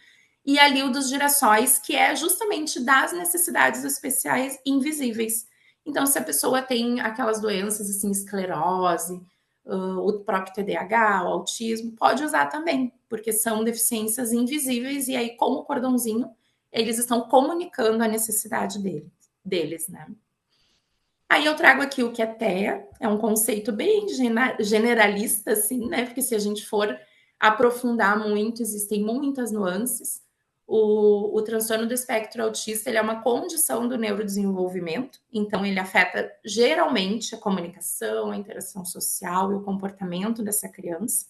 e ali o dos girassóis, que é justamente das necessidades especiais invisíveis. Então, se a pessoa tem aquelas doenças, assim, esclerose, o próprio TDAH, o autismo, pode usar também, porque são deficiências invisíveis, e aí, como o cordãozinho, eles estão comunicando a necessidade deles, né? Aí eu trago aqui o que é TEA, é um conceito bem generalista, assim, né? Porque se a gente for aprofundar muito, existem muitas nuances. O transtorno do espectro autista, ele é uma condição do neurodesenvolvimento, então ele afeta geralmente a comunicação, a interação social e o comportamento dessa criança.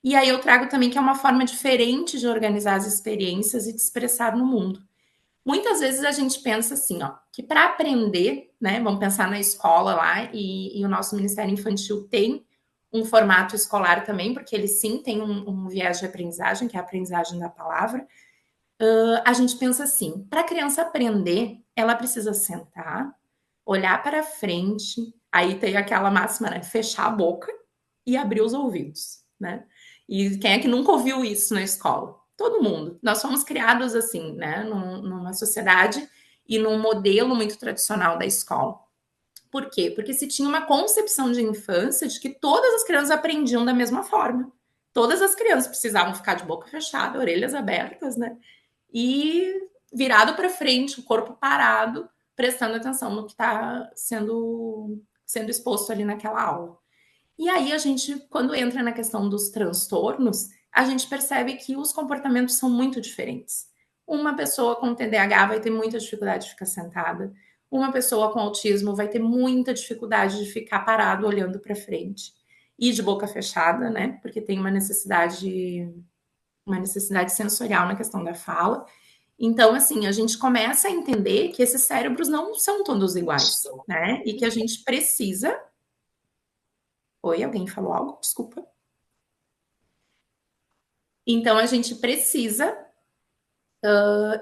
E aí eu trago também que é uma forma diferente de organizar as experiências e de expressar no mundo. Muitas vezes a gente pensa assim, ó, que para aprender, né, vamos pensar na escola lá, e o nosso Ministério Infantil tem um formato escolar também, porque ele sim tem um viés de aprendizagem, que é a aprendizagem da palavra. A gente pensa assim, para a criança aprender, ela precisa sentar, olhar para frente, aí tem aquela máxima, né, fechar a boca e abrir os ouvidos, né? E quem é que nunca ouviu isso na escola? Todo mundo. Nós fomos criados assim, né, numa sociedade e num modelo muito tradicional da escola. Por quê? Porque se tinha uma concepção de infância de que todas as crianças aprendiam da mesma forma. Todas as crianças precisavam ficar de boca fechada, orelhas abertas, né? E virado para frente, o corpo parado, prestando atenção no que está sendo exposto ali naquela aula. E aí a gente, quando entra na questão dos transtornos, a gente percebe que os comportamentos são muito diferentes. Uma pessoa com TDAH vai ter muita dificuldade de ficar sentada. Uma pessoa com autismo vai ter muita dificuldade de ficar parado olhando para frente e de boca fechada, né? Porque tem uma necessidade sensorial na questão da fala. Então, assim, a gente começa a entender que esses cérebros não são todos iguais, né? E que a gente precisa. Oi, alguém falou algo? Desculpa. Então, a gente precisa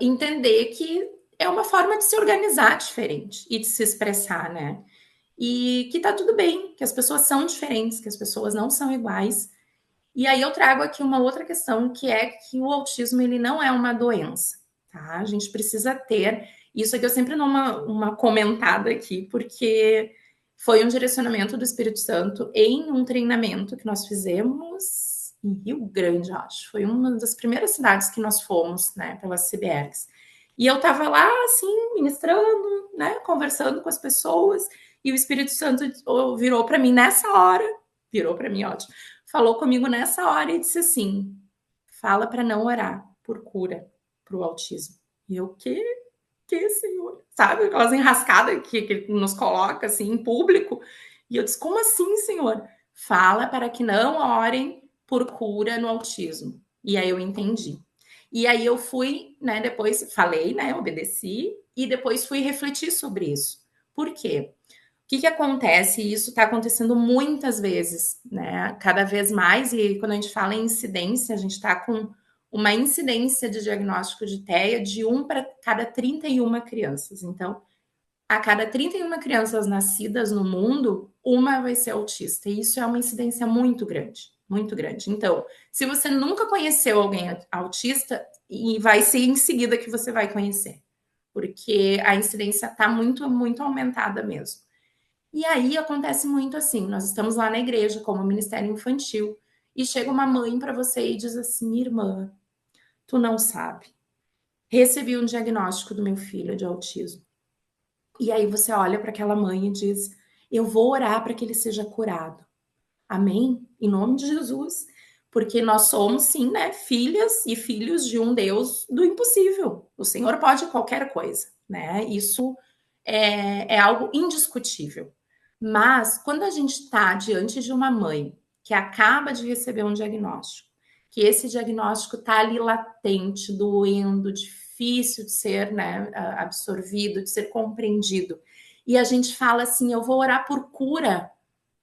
entender que é uma forma de se organizar diferente e de se expressar, né? e que tá tudo bem, que as pessoas são diferentes, que as pessoas não são iguais. E aí eu trago aqui uma outra questão, que é que o autismo ele não é uma doença, tá? A gente precisa ter, isso aqui eu sempre dou uma comentada aqui, porque foi um direcionamento do Espírito Santo em um treinamento que nós fizemos em Rio Grande, acho. Foi uma das primeiras cidades que nós fomos, né, pelas CBRs. E eu tava lá, assim, ministrando, né, conversando com as pessoas, e o Espírito Santo virou para mim nessa hora, virou para mim, ótimo, falou comigo nessa hora e disse assim: fala para não orar por cura para o autismo. E eu, que, senhor? Sabe, aquelas enrascadas que nos coloca assim em público. E eu disse: como assim, senhor? Fala para que não orem por cura no autismo. E aí eu entendi. E aí eu fui, né, depois falei, né, obedeci, e depois fui refletir sobre isso. Por quê? O que acontece? E isso está acontecendo muitas vezes, né? Cada vez mais, e quando a gente fala em incidência, a gente está com uma incidência de diagnóstico de TEA de 1 para cada 31 crianças. Então, a cada 31 crianças nascidas no mundo, uma vai ser autista. E isso é uma incidência muito grande, muito grande. Então, se você nunca conheceu alguém autista, e vai ser em seguida que você vai conhecer, porque a incidência está muito, muito aumentada mesmo. E aí acontece muito assim, nós estamos lá na igreja como ministério infantil e chega uma mãe para você e diz assim: irmã, tu não sabe, recebi um diagnóstico do meu filho de autismo. E aí você olha para aquela mãe e diz: eu vou orar para que ele seja curado. Amém? Em nome de Jesus. Porque nós somos, sim, né, filhas e filhos de um Deus do impossível. O Senhor pode qualquer coisa, né? Isso é algo indiscutível. Mas quando a gente está diante de uma mãe que acaba de receber um diagnóstico, que esse diagnóstico está ali latente, doendo, difícil de ser, né, absorvido, de ser compreendido, e a gente fala assim: eu vou orar por cura,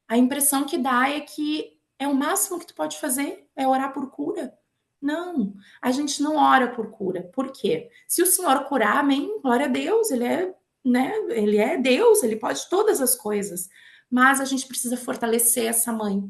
a impressão que dá é que é o máximo que tu pode fazer, é orar por cura. Não, a gente não ora por cura. Por quê? Se o Senhor curar, amém, glória a Deus, ele é, né, ele é Deus, ele pode todas as coisas. Mas a gente precisa fortalecer essa mãe.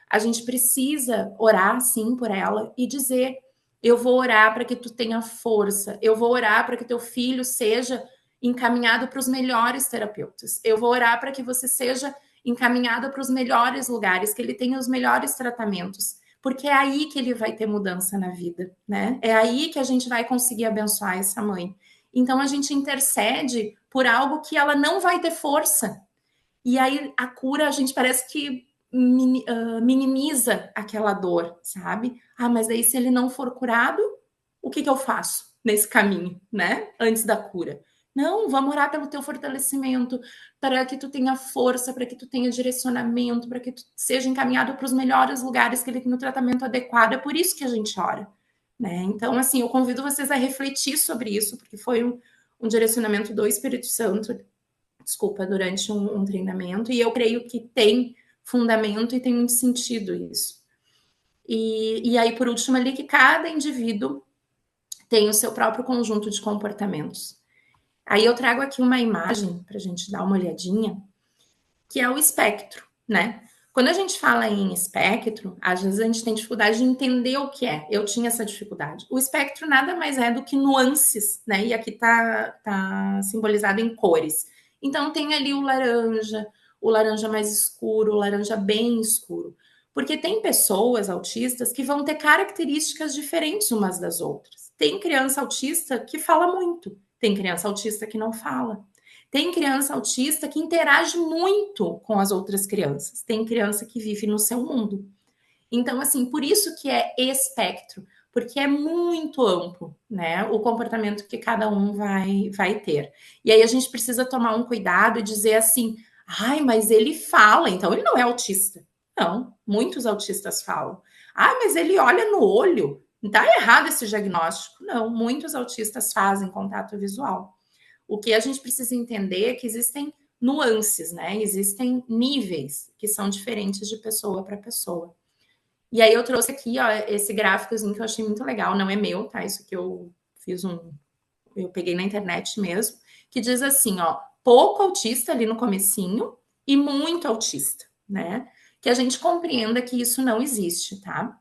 A gente precisa orar, sim, por ela e dizer: eu vou orar para que tu tenha força, eu vou orar para que teu filho seja encaminhado para os melhores terapeutas, eu vou orar para que você seja encaminhada para os melhores lugares, que ele tenha os melhores tratamentos, porque é aí que ele vai ter mudança na vida, né? É aí que a gente vai conseguir abençoar essa mãe. Então a gente intercede por algo que ela não vai ter força. E aí a cura, a gente parece que minimiza aquela dor, sabe? Ah, mas aí se ele não for curado, o que eu faço nesse caminho, né? Antes da cura. Não, vamos orar pelo teu fortalecimento, para que tu tenha força, para que tu tenha direcionamento, para que tu seja encaminhado para os melhores lugares, que ele tenha o tratamento adequado. É por isso que a gente ora, né? Então, assim, eu convido vocês a refletir sobre isso, porque foi um direcionamento do Espírito Santo, desculpa, durante um treinamento, e eu creio que tem fundamento e tem muito sentido isso. E aí, por último, ali, que cada indivíduo tem o seu próprio conjunto de comportamentos. Aí eu trago aqui uma imagem para a gente dar uma olhadinha, que é o espectro, né? Quando a gente fala em espectro, às vezes a gente tem dificuldade de entender o que é. Eu tinha essa dificuldade. O espectro nada mais é do que nuances, né? E aqui tá simbolizado em cores. Então tem ali o laranja mais escuro, o laranja bem escuro. Porque tem pessoas autistas que vão ter características diferentes umas das outras. Tem criança autista que fala muito, tem criança autista que não fala. Tem criança autista que interage muito com as outras crianças. Tem criança que vive no seu mundo. Então, assim, por isso que é espectro, porque é muito amplo, né? O comportamento que cada um vai ter. E aí a gente precisa tomar um cuidado e dizer assim: ai, mas ele fala, então ele não é autista. Não, muitos autistas falam. Ah, mas ele olha no olho. Tá errado esse diagnóstico. Não, muitos autistas fazem contato visual. O que a gente precisa entender é que existem nuances, né? Existem níveis que são diferentes de pessoa para pessoa. E aí eu trouxe aqui, ó, esse gráficozinho que eu achei muito legal, não é meu, tá? Isso que eu fiz eu peguei na internet mesmo, que diz assim, ó, pouco autista ali no comecinho e muito autista, né? Que a gente compreenda que isso não existe, tá?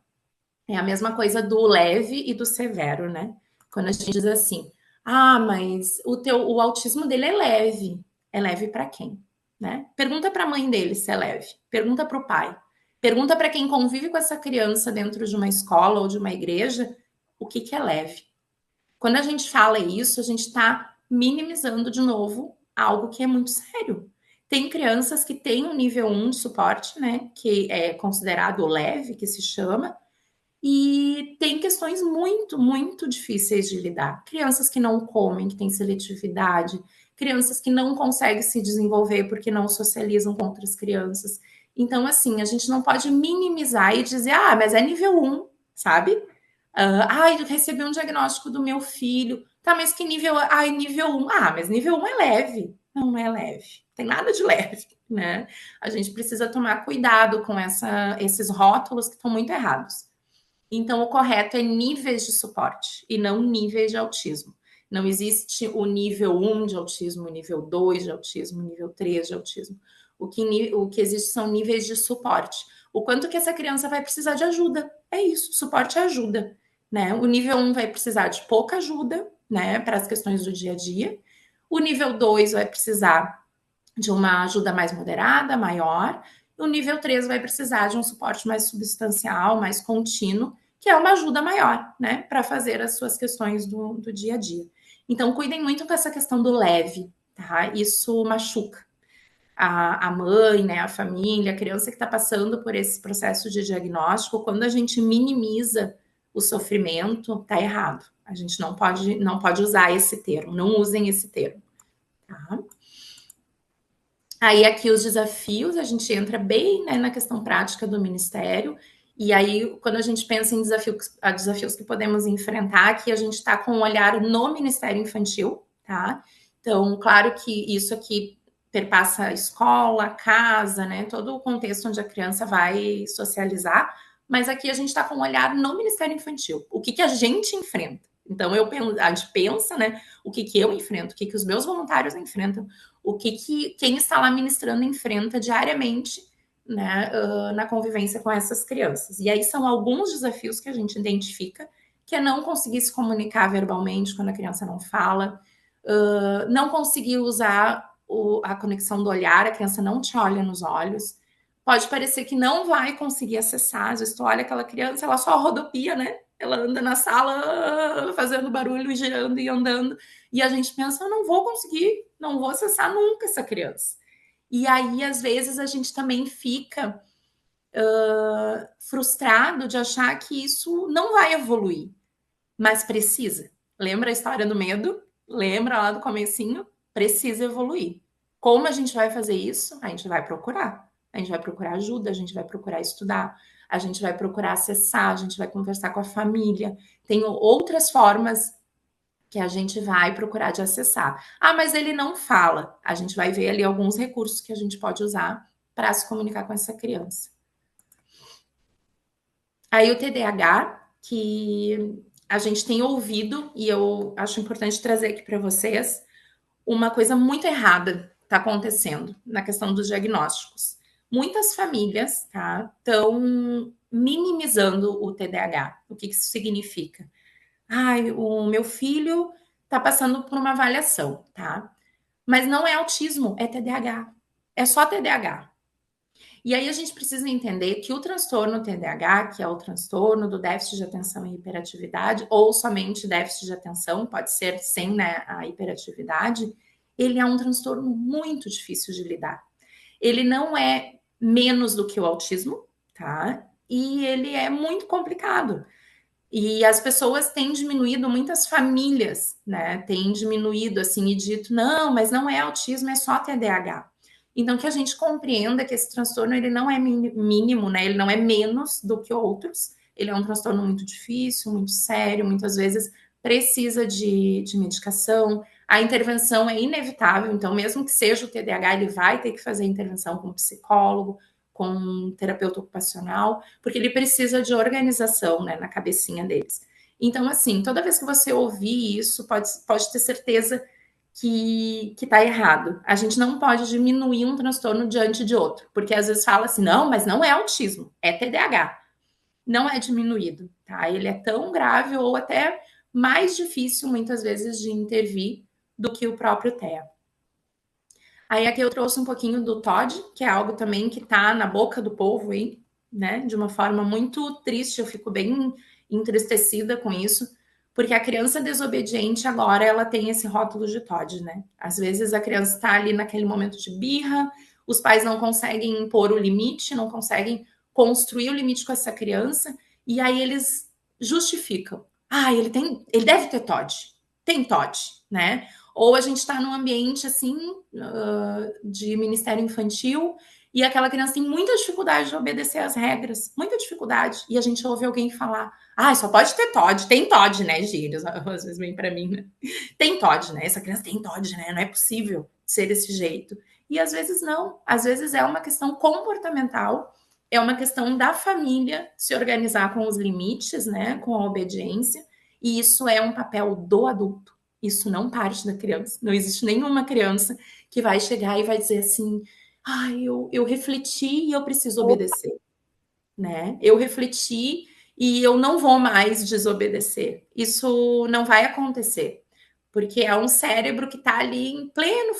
É a mesma coisa do leve e do severo, né? Quando a gente diz assim, mas o autismo dele é leve. É leve para quem? Né? Pergunta para a mãe dele se é leve. Pergunta para o pai. Pergunta para quem convive com essa criança dentro de uma escola ou de uma igreja o que é leve. Quando a gente fala isso, a gente está minimizando de novo algo que é muito sério. Tem crianças que têm um nível 1 de suporte, né? Que é considerado leve, que se chama, e tem questões muito, muito difíceis de lidar. Crianças que não comem, que têm seletividade, crianças que não conseguem se desenvolver porque não socializam com outras crianças. Então, assim, a gente não pode minimizar e dizer, mas é nível 1, sabe? Eu recebi um diagnóstico do meu filho. Tá, mas que nível? Nível 1. Mas nível 1 é leve. Não é leve. Tem nada de leve, né? A gente precisa tomar cuidado com esses rótulos que estão muito errados. Então, o correto é níveis de suporte e não níveis de autismo. Não existe o nível 1 de autismo, o nível 2 de autismo, o nível 3 de autismo. O que existe são níveis de suporte. O quanto que essa criança vai precisar de ajuda. É isso, suporte é ajuda. Né? O nível 1 vai precisar de pouca ajuda, né, para as questões do dia a dia. O nível 2 vai precisar de uma ajuda mais moderada, maior. O nível 3 vai precisar de um suporte mais substancial, mais contínuo, que é uma ajuda maior, né, para fazer as suas questões do dia a dia. Então, cuidem muito com essa questão do leve, tá? Isso machuca a mãe, né, a família, a criança que está passando por esse processo de diagnóstico. Quando a gente minimiza o sofrimento, tá errado. A gente não pode usar esse termo, não usem esse termo, tá? Aí aqui os desafios, a gente entra bem, né, na questão prática do Ministério, e aí quando a gente pensa em desafios que podemos enfrentar, aqui a gente está com um olhar no Ministério Infantil, tá? Então, claro que isso aqui perpassa a escola, casa, né, todo o contexto onde a criança vai socializar, mas aqui a gente está com um olhar no Ministério Infantil, o que a gente enfrenta. Então, a gente pensa, né, o que eu enfrento, o que os meus voluntários enfrentam, o que quem está lá ministrando enfrenta diariamente, né, na convivência com essas crianças. E aí são alguns desafios que a gente identifica, que é não conseguir se comunicar verbalmente quando a criança não fala, não conseguir usar a conexão do olhar, a criança não te olha nos olhos, pode parecer que não vai conseguir acessar, às vezes tu olha aquela criança, ela só rodopia, né? Ela anda na sala fazendo barulho, girando e andando, e a gente pensa, eu não vou conseguir, não vou acessar nunca essa criança. E aí, às vezes, a gente também fica frustrado de achar que isso não vai evoluir, mas precisa. Lembra a história do medo? Lembra lá do comecinho? Precisa evoluir. Como a gente vai fazer isso? A gente vai procurar. A gente vai procurar ajuda, a gente vai procurar estudar, a gente vai procurar acessar, a gente vai conversar com a família. Tem outras formas que a gente vai procurar de acessar. Mas ele não fala. A gente vai ver ali alguns recursos que a gente pode usar para se comunicar com essa criança. Aí o TDAH, que a gente tem ouvido, e eu acho importante trazer aqui para vocês, uma coisa muito errada está acontecendo na questão dos diagnósticos. Muitas famílias estão minimizando o TDAH. O que isso significa? O meu filho está passando por uma avaliação, tá? Mas não é autismo, é TDAH. É só TDAH. E aí a gente precisa entender que o transtorno TDAH, que é o transtorno do déficit de atenção e hiperatividade, ou somente déficit de atenção, pode ser sem, né, a hiperatividade, ele é um transtorno muito difícil de lidar. Ele não é menos do que o autismo, tá? E ele é muito complicado. E as pessoas têm diminuído, muitas famílias, né, têm diminuído assim e dito, não, mas não é autismo, é só TDAH. Então, que a gente compreenda que esse transtorno, ele não é mínimo, né, ele não é menos do que outros, ele é um transtorno muito difícil, muito sério, muitas vezes precisa de medicação, a intervenção é inevitável, então mesmo que seja o TDAH, ele vai ter que fazer intervenção com psicólogo, com um terapeuta ocupacional, porque ele precisa de organização, né, na cabecinha deles. Então, assim, toda vez que você ouvir isso, pode ter certeza que tá errado. A gente não pode diminuir um transtorno diante de outro, porque às vezes fala assim, não, mas não é autismo, é TDAH. Não é diminuído, tá? Ele é tão grave ou até mais difícil, muitas vezes, de intervir do que o próprio TEA. Aí aqui eu trouxe um pouquinho do TOD, que é algo também que tá na boca do povo aí, né? De uma forma muito triste, eu fico bem entristecida com isso, porque a criança desobediente agora ela tem esse rótulo de TOD, né? Às vezes a criança está ali naquele momento de birra, os pais não conseguem impor o limite, não conseguem construir o limite com essa criança, e aí eles justificam. Ah, ele deve ter TOD, tem TOD, né? Ou a gente está num ambiente assim de ministério infantil e aquela criança tem muita dificuldade de obedecer às regras, muita dificuldade. E a gente ouve alguém falar: ah, só pode ter TOD, tem TOD, né, Gírios? Às vezes vem para mim, né? Tem TOD, né? Essa criança tem TOD, né? Não é possível ser desse jeito. E às vezes não, às vezes é uma questão comportamental, é uma questão da família se organizar com os limites, né, com a obediência, e isso é um papel do adulto. Isso não parte da criança. Não existe nenhuma criança que vai chegar e vai dizer assim: ah, eu refleti e eu preciso obedecer, né? Eu refleti e eu não vou mais desobedecer. Isso não vai acontecer, porque é um cérebro que está ali em pleno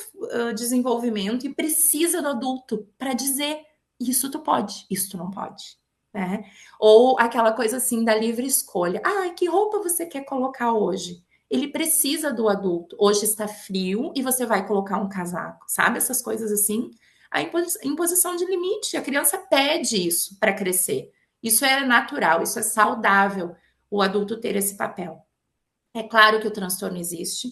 desenvolvimento e precisa do adulto para dizer: isso tu pode, isso tu não pode. Né? Ou aquela coisa assim da livre escolha. Ah, que roupa você quer colocar hoje? Ele precisa do adulto. Hoje está frio e você vai colocar um casaco, sabe? Essas coisas assim. A imposição de limite. A criança pede isso para crescer. Isso é natural, isso é saudável, o adulto ter esse papel. É claro que o transtorno existe.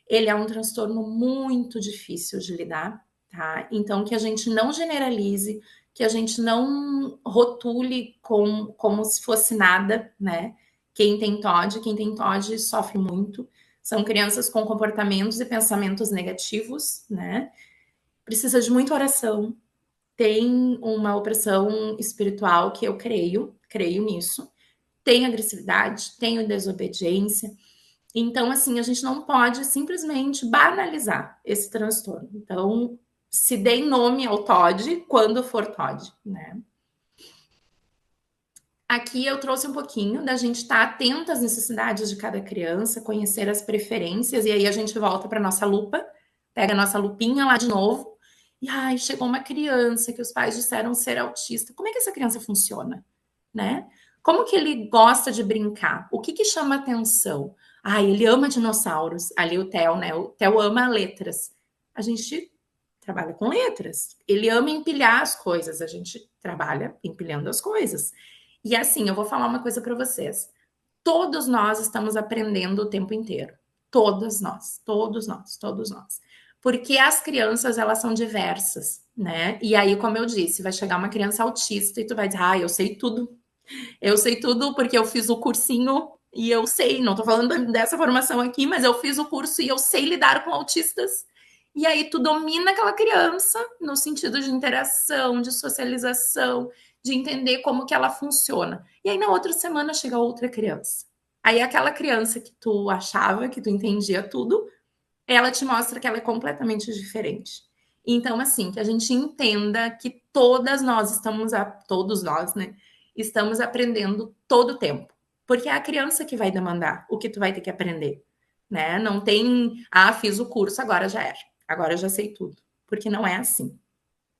Ele é um transtorno muito difícil de lidar, tá? Então, que a gente não generalize, que a gente não rotule como se fosse nada, né? Quem tem TOD sofre muito. São crianças com comportamentos e pensamentos negativos, né? Precisa de muita oração. Tem uma opressão espiritual que eu creio nisso. Tem agressividade, tem desobediência. Então, assim, a gente não pode simplesmente banalizar esse transtorno. Então, se dê nome ao TOD quando for TOD, né? Aqui eu trouxe um pouquinho da gente estar atento às necessidades de cada criança, conhecer as preferências, e aí a gente volta para nossa lupa, pega a nossa lupinha lá de novo, e ai, chegou uma criança que os pais disseram ser autista. Como é que essa criança funciona, né? Como que ele gosta de brincar? O que chama atenção? Ah, ele ama dinossauros. Ali o Theo, né? O Theo ama letras. A gente trabalha com letras. Ele ama empilhar as coisas. A gente trabalha empilhando as coisas. E assim, eu vou falar uma coisa para vocês. Todos nós estamos aprendendo o tempo inteiro. Todos nós. Porque as crianças, elas são diversas, né? E aí, como eu disse, vai chegar uma criança autista e tu vai dizer, ah, eu sei tudo. Eu sei tudo porque eu fiz o cursinho e eu sei, não tô falando dessa formação aqui, mas eu fiz o curso e eu sei lidar com autistas. E aí tu domina aquela criança no sentido de interação, de socialização, de entender como que ela funciona. E aí na outra semana chega outra criança. Aí aquela criança que tu achava que tu entendia tudo, ela te mostra que ela é completamente diferente. Então, assim, que a gente entenda que todos nós, né, estamos aprendendo todo o tempo. Porque é a criança que vai demandar o que tu vai ter que aprender, né? Não tem, ah, fiz o curso, agora já era. Agora já sei tudo. Porque não é assim.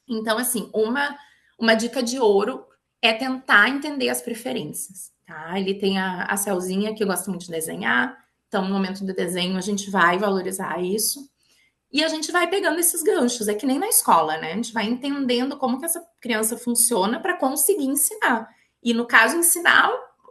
Então, assim, uma dica de ouro é tentar entender as preferências, tá? Ele tem a Celzinha, que gosta muito de desenhar. Então, no momento do desenho, a gente vai valorizar isso. E a gente vai pegando esses ganchos, é que nem na escola, né? A gente vai entendendo como que essa criança funciona para conseguir ensinar. E no caso, ensinar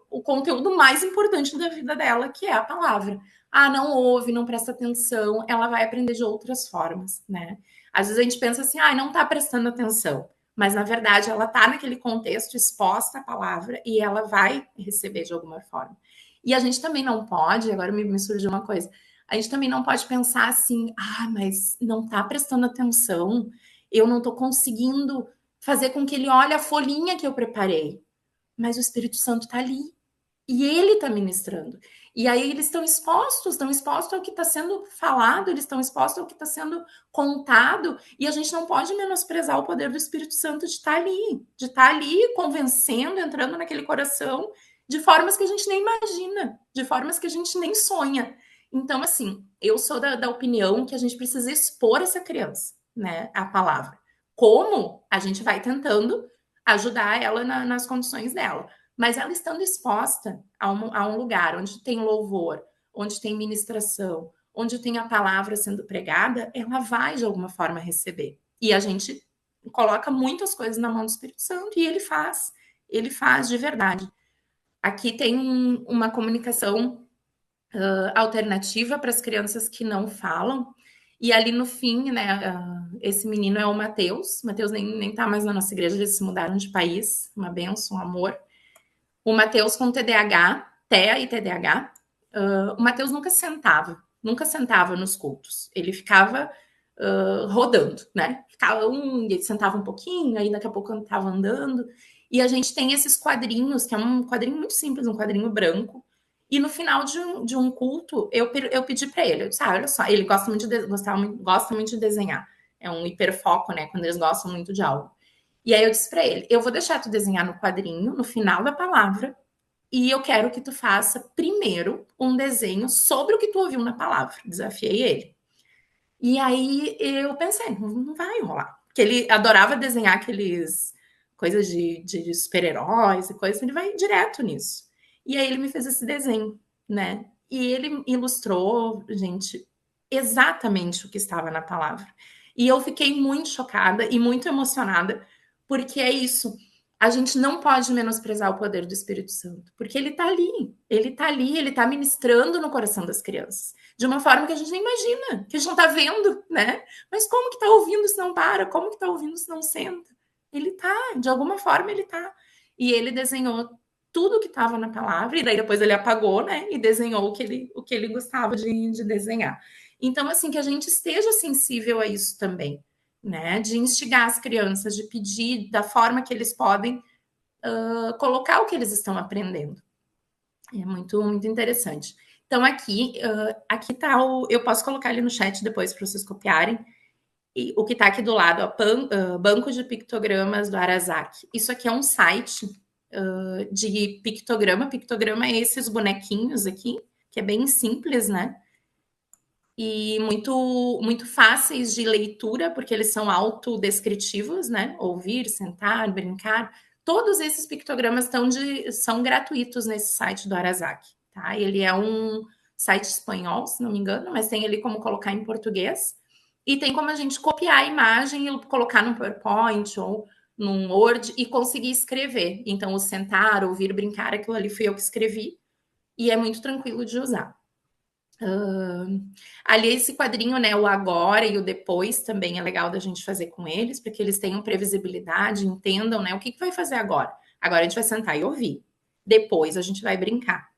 o conteúdo mais importante da vida dela, que é a palavra. Ah, não ouve, não presta atenção, ela vai aprender de outras formas, né? Às vezes a gente pensa assim, ah, não tá prestando atenção. Mas, na verdade, ela tá naquele contexto exposta à palavra e ela vai receber de alguma forma. E a gente também não pode, agora me surgiu uma coisa, a gente também não pode pensar assim, ah, mas não tá prestando atenção, eu não tô conseguindo fazer com que ele olhe a folhinha que eu preparei. Mas o Espírito Santo tá ali. E ele tá ministrando. E aí eles estão expostos ao que está sendo falado, eles estão expostos ao que está sendo contado, e a gente não pode menosprezar o poder do Espírito Santo de estar ali convencendo, entrando naquele coração, de formas que a gente nem imagina, de formas que a gente nem sonha. Então, assim, eu sou da opinião que a gente precisa expor essa criança, né, a palavra. Como? A gente vai tentando ajudar ela nas condições dela. Mas ela estando exposta a um lugar onde tem louvor, onde tem ministração, onde tem a palavra sendo pregada, ela vai de alguma forma receber. E a gente coloca muitas coisas na mão do Espírito Santo e ele faz de verdade. Aqui tem uma comunicação alternativa para as crianças que não falam. E ali no fim, né, esse menino é o Mateus. Mateus nem tá mais na nossa igreja, eles se mudaram de país. Uma bênção, um amor. O Mateus com TDAH, TEA e TDAH. O Mateus nunca sentava nos cultos. Ele ficava rodando, né? Ele sentava um pouquinho, aí daqui a pouco estava andando. E a gente tem esses quadrinhos, que é um quadrinho muito simples, um quadrinho branco. E no final de um culto, eu pedi para ele, eu disse, olha só, ele gosta muito de desenhar. É um hiperfoco, né? Quando eles gostam muito de algo. E aí eu disse para ele, eu vou deixar tu desenhar no quadrinho, no final da palavra, e eu quero que tu faça primeiro um desenho sobre o que tu ouviu na palavra. Desafiei ele. E aí eu pensei, não vai rolar. Porque ele adorava desenhar aqueles coisas de super-heróis e coisas, ele vai direto nisso. E aí ele me fez esse desenho, né? E ele ilustrou, gente, exatamente o que estava na palavra. E eu fiquei muito chocada e muito emocionada, porque é isso. A gente não pode menosprezar o poder do Espírito Santo, porque ele está ali, ele está ministrando no coração das crianças, de uma forma que a gente nem imagina, que a gente não está vendo, né? Mas como que está ouvindo se não para? Como que está ouvindo se não senta? Ele está, de alguma forma ele está. E ele desenhou tudo que estava na palavra, e daí depois ele apagou, né? E desenhou o que ele gostava de desenhar. Então, assim, que a gente esteja sensível a isso também, né? De instigar as crianças, de pedir da forma que eles podem colocar o que eles estão aprendendo. É muito, muito interessante. Então, aqui tá eu posso colocar ali no chat depois para vocês copiarem. E o que está aqui do lado, ó, Banco de Pictogramas do Arazaki. Isso aqui é um site de pictograma. Pictograma é esses bonequinhos aqui, que é bem simples, né? E muito, muito fáceis de leitura, porque eles são autodescritivos, né? Ouvir, sentar, brincar. Todos esses pictogramas são gratuitos nesse site do Arazaki, tá? Ele é um site espanhol, se não me engano, mas tem ali como colocar em português. E tem como a gente copiar a imagem e colocar no PowerPoint ou num Word e conseguir escrever. Então, o sentar, ouvir, brincar, aquilo ali fui eu que escrevi. E é muito tranquilo de usar. Ali esse quadrinho, né, o agora e o depois também é legal da gente fazer com eles, para que eles tenham previsibilidade, entendam, né, o que vai fazer agora. Agora a gente vai sentar e ouvir. Depois a gente vai brincar.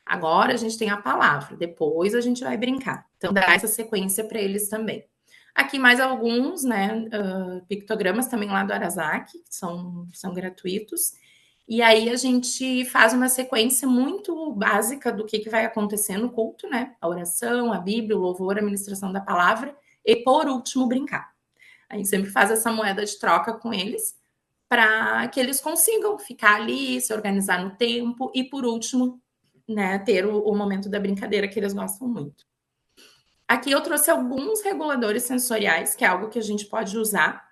Agora a gente tem a palavra. Depois a gente vai brincar. Então dá essa sequência para eles também. Aqui mais alguns, né, pictogramas também lá do Arazaki, que são gratuitos. E aí a gente faz uma sequência muito básica do que vai acontecer no culto, né? A oração, a Bíblia, o louvor, a ministração da palavra e, por último, brincar. A gente sempre faz essa moeda de troca com eles para que eles consigam ficar ali, se organizar no tempo e, por último, né, ter o momento da brincadeira que eles gostam muito. Aqui eu trouxe alguns reguladores sensoriais, que é algo que a gente pode usar,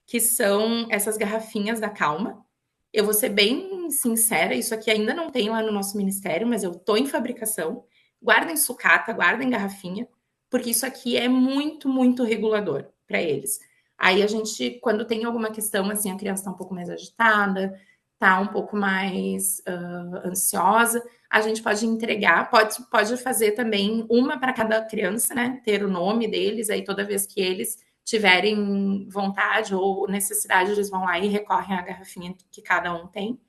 que são essas garrafinhas da Calma. Eu vou ser bem sincera, isso aqui ainda não tem lá no nosso ministério, mas eu estou em fabricação. Guardem sucata, guardem garrafinha, porque isso aqui é muito, muito regulador para eles. Aí a gente, quando tem alguma questão, assim, a criança está um pouco mais agitada, está um pouco mais ansiosa, a gente pode entregar, pode fazer também uma para cada criança, né? Ter o nome deles, aí toda vez que eles tiverem vontade ou necessidade, eles vão lá e recorrem à garrafinha que cada um tem.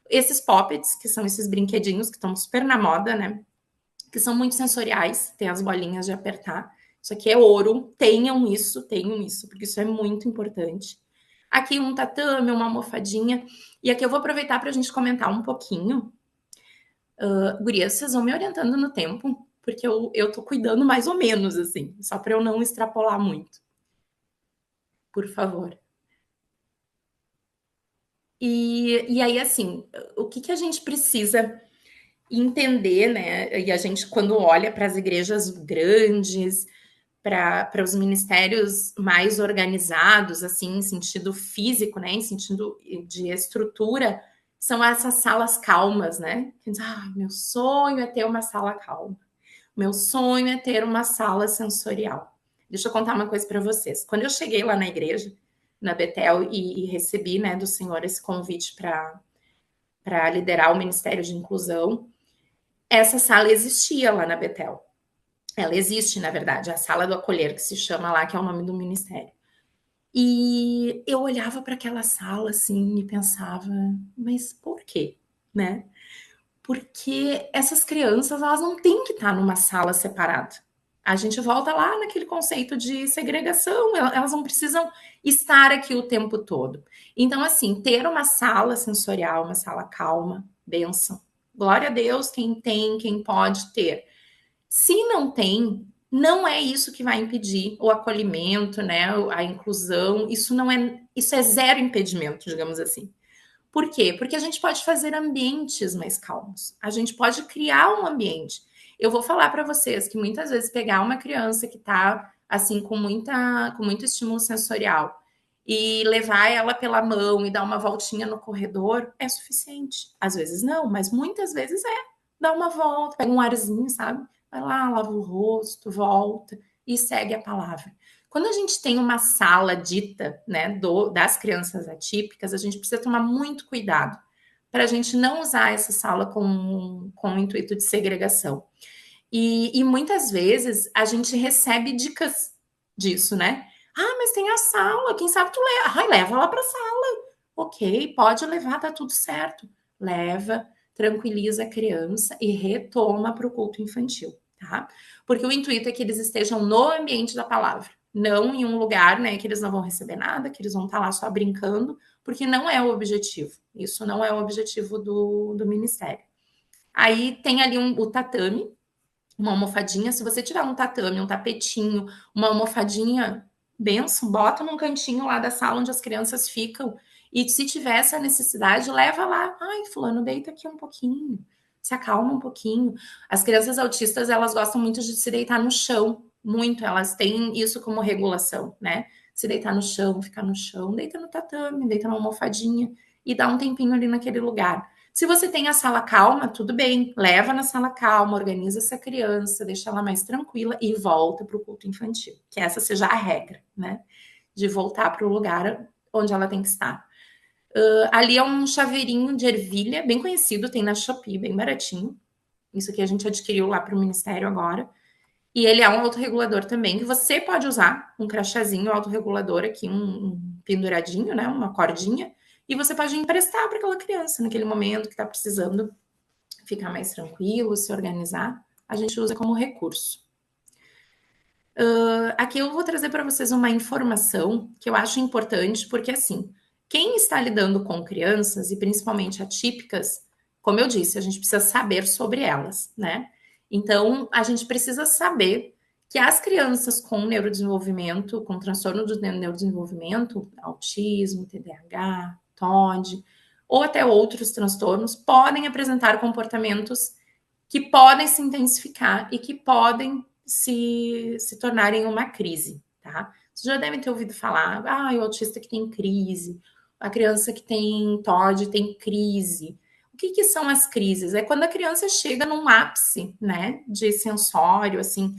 Esses poppets, que são esses brinquedinhos que estão super na moda, né? Que são muito sensoriais, tem as bolinhas de apertar. Isso aqui é ouro, tenham isso, porque isso é muito importante. Aqui um tatame, uma almofadinha. E aqui eu vou aproveitar para a gente comentar um pouquinho Gurias, vocês vão me orientando no tempo, porque eu tô cuidando mais ou menos, assim, só para eu não extrapolar muito. Por favor. E aí, assim, o que a gente precisa entender, né? E a gente, quando olha para as igrejas grandes, para os ministérios mais organizados, assim, em sentido físico, né? Em sentido de estrutura, são essas salas calmas, né? Meu sonho é ter uma sala calma. Meu sonho é ter uma sala sensorial. Deixa eu contar uma coisa para vocês. Quando eu cheguei lá na igreja, na Betel, e recebi, né, do Senhor esse convite para liderar o Ministério de Inclusão, essa sala existia lá na Betel. Ela existe, na verdade, a sala do acolher, que se chama lá, que é o nome do ministério. E eu olhava para aquela sala assim e pensava, mas por quê, né? Porque essas crianças, elas não têm que estar numa sala separada. A gente volta lá naquele conceito de segregação, elas não precisam estar aqui o tempo todo. Então, assim, ter uma sala sensorial, uma sala calma, bênção. Glória a Deus, quem tem, quem pode ter. Se não tem, não é isso que vai impedir o acolhimento, né, a inclusão. Isso é zero impedimento, digamos assim. Por quê? Porque a gente pode fazer ambientes mais calmos. A gente pode criar um ambiente. Eu vou falar para vocês que muitas vezes pegar uma criança que está assim com muito estímulo sensorial e levar ela pela mão e dar uma voltinha no corredor é suficiente. Às vezes não, mas muitas vezes é. Dá uma volta, pega um arzinho, sabe? Vai lá, lava o rosto, volta e segue a palavra. Quando a gente tem uma sala dita, né, das crianças atípicas, a gente precisa tomar muito cuidado para a gente não usar essa sala com o intuito de segregação. E muitas vezes a gente recebe dicas disso, né? Mas tem a sala, quem sabe tu leva. Leva lá para a sala. Ok, pode levar, tá tudo certo. Leva, tranquiliza a criança e retoma para o culto infantil, tá? Porque o intuito é que eles estejam no ambiente da palavra, não em um lugar, né, que eles não vão receber nada, que eles vão estar lá só brincando, porque não é o objetivo. Isso não é o objetivo do ministério. Aí tem ali o tatame, uma almofadinha. Se você tiver um tatame, um tapetinho, uma almofadinha, benção, bota num cantinho lá da sala onde as crianças ficam. E se tiver essa necessidade, leva lá. Fulano, deita aqui um pouquinho. Se acalma um pouquinho. As crianças autistas, elas gostam muito de se deitar no chão. Muito. Elas têm isso como regulação, né? Se deitar no chão, ficar no chão. Deita no tatame, deita na almofadinha. E dá um tempinho ali naquele lugar. Se você tem a sala calma, tudo bem. Leva na sala calma, organiza essa criança, deixa ela mais tranquila e volta para o culto infantil. Que essa seja a regra, né? De voltar para o lugar onde ela tem que estar. Ali é um chaveirinho de ervilha, bem conhecido, tem na Shopee, bem baratinho. Isso aqui a gente adquiriu lá para o Ministério agora. E ele é um autorregulador também, que você pode usar um crachazinho autorregulador aqui, um penduradinho, né? Uma cordinha. E você pode emprestar para aquela criança naquele momento que está precisando ficar mais tranquilo, se organizar. A gente usa como recurso. Aqui eu vou trazer para vocês uma informação que eu acho importante, porque assim, quem está lidando com crianças, e principalmente atípicas, como eu disse, a gente precisa saber sobre elas, né? Então, a gente precisa saber que as crianças com neurodesenvolvimento, com transtorno do neurodesenvolvimento, autismo, TDAH, TOD, ou até outros transtornos, podem apresentar comportamentos que podem se intensificar e que podem se tornarem uma crise, tá? Vocês já devem ter ouvido falar, o autista que tem crise, a criança que tem TOD tem crise. O que são as crises? É quando a criança chega num ápice, né, de sensório, assim,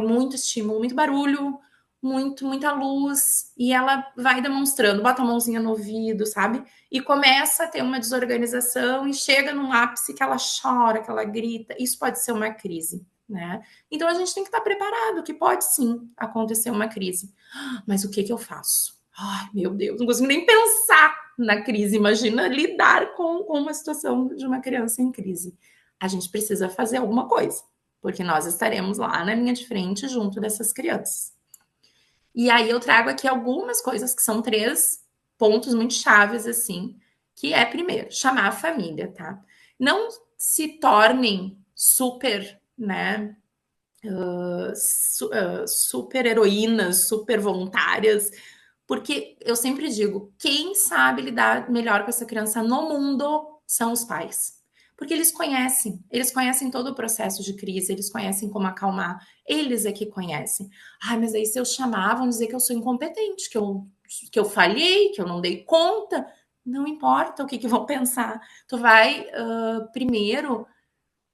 muito estímulo, muito barulho, muita luz, e ela vai demonstrando, bota a mãozinha no ouvido, sabe? E começa a ter uma desorganização e chega num ápice que ela chora, que ela grita. Isso pode ser uma crise, né? Então a gente tem que estar preparado, que pode sim acontecer uma crise. Mas o que eu faço? Meu Deus, não consigo nem pensar na crise. Imagina lidar com uma situação de uma criança em crise. A gente precisa fazer alguma coisa, porque nós estaremos lá na linha de frente junto dessas crianças. E aí eu trago aqui algumas coisas que são 3 pontos muito chaves, assim, que é, primeiro, chamar a família, tá? Não se tornem super, né, super heroínas, super voluntárias, porque eu sempre digo, quem sabe lidar melhor com essa criança no mundo são os pais. Porque eles conhecem todo o processo de crise, eles conhecem como acalmar, eles é que conhecem. Ai, mas aí se eu chamar, vão dizer que eu sou incompetente, que eu falhei, que eu não dei conta. Não importa o que vão pensar. Tu vai, primeiro,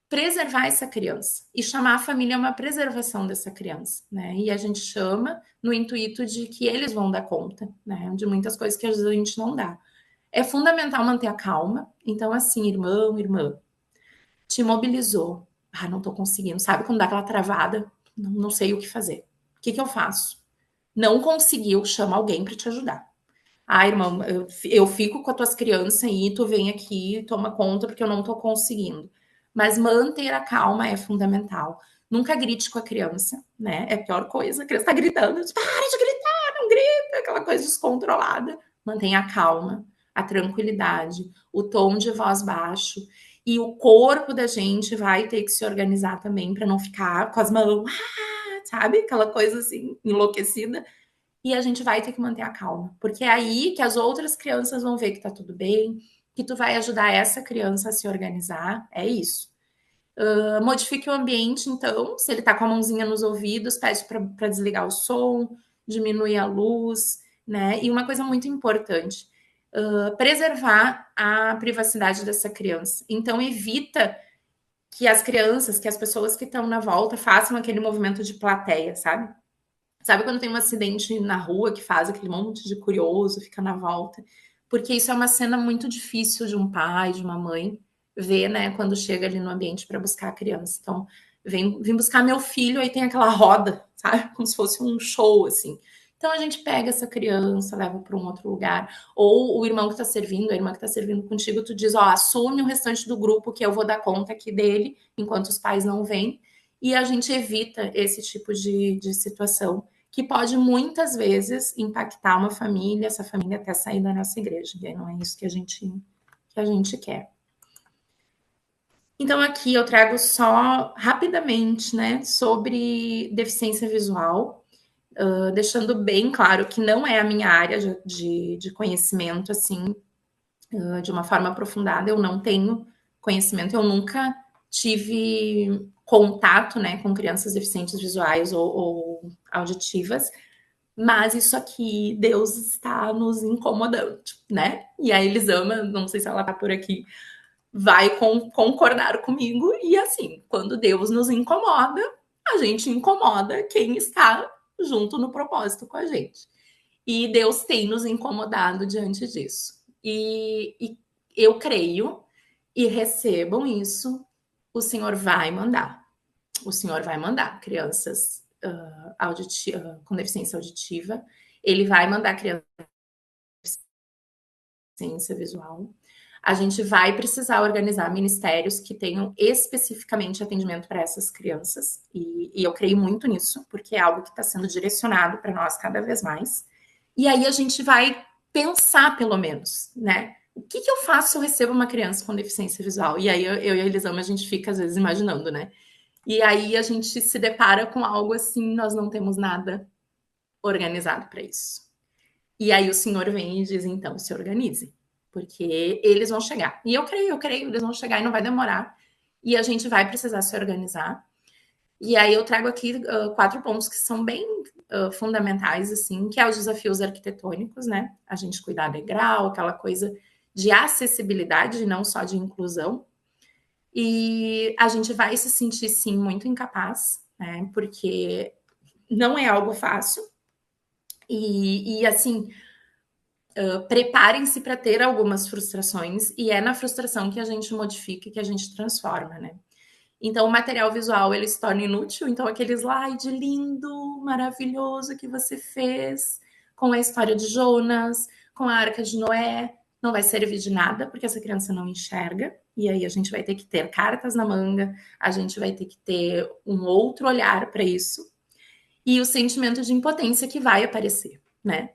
preservar essa criança e chamar a família uma preservação dessa criança, né? E a gente chama no intuito de que eles vão dar conta, né? De muitas coisas que às vezes a gente não dá. É fundamental manter a calma. Então, assim, irmão, irmã, te mobilizou. Ah, não tô conseguindo. Sabe quando dá aquela travada? Não sei o que fazer. O que eu faço? Não conseguiu, chama alguém para te ajudar. Ah, irmão, eu fico com as tuas crianças aí, tu vem aqui e toma conta porque eu não tô conseguindo. Mas manter a calma é fundamental. Nunca grite com a criança, né? É a pior coisa. A criança tá gritando, para de gritar, não grita, aquela coisa descontrolada. Mantenha a calma, a tranquilidade, o tom de voz baixo. E o corpo da gente vai ter que se organizar também para não ficar com as mãos, sabe? Aquela coisa assim, enlouquecida. E a gente vai ter que manter a calma, porque é aí que as outras crianças vão ver que tá tudo bem, que tu vai ajudar essa criança a se organizar, é isso. Modifique o ambiente, então, se ele tá com a mãozinha nos ouvidos, pede para desligar o som, diminui a luz, né? E uma coisa muito importante, preservar a privacidade dessa criança. Então, evita que as crianças, que as pessoas que estão na volta façam aquele movimento de plateia, sabe? Sabe quando tem um acidente na rua que faz aquele monte de curioso, fica na volta? Porque isso é uma cena muito difícil de um pai, de uma mãe, ver, né, quando chega ali no ambiente para buscar a criança. Então, vem buscar meu filho, aí tem aquela roda, sabe? Como se fosse um show, assim. Então, a gente pega essa criança, leva para um outro lugar. Ou o irmão que está servindo, a irmã que está servindo contigo, tu diz, ó, assume o restante do grupo que eu vou dar conta aqui dele, enquanto os pais não vêm. E a gente evita esse tipo de situação que pode muitas vezes impactar uma família, essa família até sair da nossa igreja. E aí não é isso que a gente quer. Então aqui eu trago só rapidamente, né, sobre deficiência visual, deixando bem claro que não é a minha área de conhecimento, assim, de uma forma aprofundada. Eu não tenho conhecimento, eu nunca tive contato, né, com crianças deficientes visuais ou auditivas, mas isso aqui, Deus está nos incomodando, né? E a Elisama, não sei se ela tá por aqui, vai concordar comigo. E assim, quando Deus nos incomoda, a gente incomoda quem está junto no propósito com a gente. E Deus tem nos incomodado diante disso. E eu creio e recebam isso, o Senhor vai mandar. O Senhor vai mandar crianças com deficiência auditiva, ele vai mandar criança com deficiência visual. A gente vai precisar organizar ministérios que tenham especificamente atendimento para essas crianças, e eu creio muito nisso, porque é algo que está sendo direcionado para nós cada vez mais. E aí a gente vai pensar, pelo menos, né? O que eu faço se eu recebo uma criança com deficiência visual? E aí eu e a Elisama, a gente fica, às vezes, imaginando, né? E aí a gente se depara com algo assim, nós não temos nada organizado para isso. E aí o Senhor vem e diz, então, se organize, porque eles vão chegar. E eu creio, eles vão chegar e não vai demorar. E a gente vai precisar se organizar. E aí eu trago aqui 4 pontos que são bem fundamentais, assim, que é os desafios arquitetônicos, né? A gente cuidar degrau, aquela coisa de acessibilidade, não só de inclusão. E a gente vai se sentir, sim, muito incapaz, né? Porque não é algo fácil. E assim, preparem-se para ter algumas frustrações, e é na frustração que a gente modifica, que a gente transforma, né? Então, o material visual, ele se torna inútil. Então, aquele slide lindo, maravilhoso que você fez, com a história de Jonas, com a Arca de Noé, não vai servir de nada, porque essa criança não enxerga. E aí a gente vai ter que ter cartas na manga, a gente vai ter que ter um outro olhar para isso. E o sentimento de impotência que vai aparecer, né?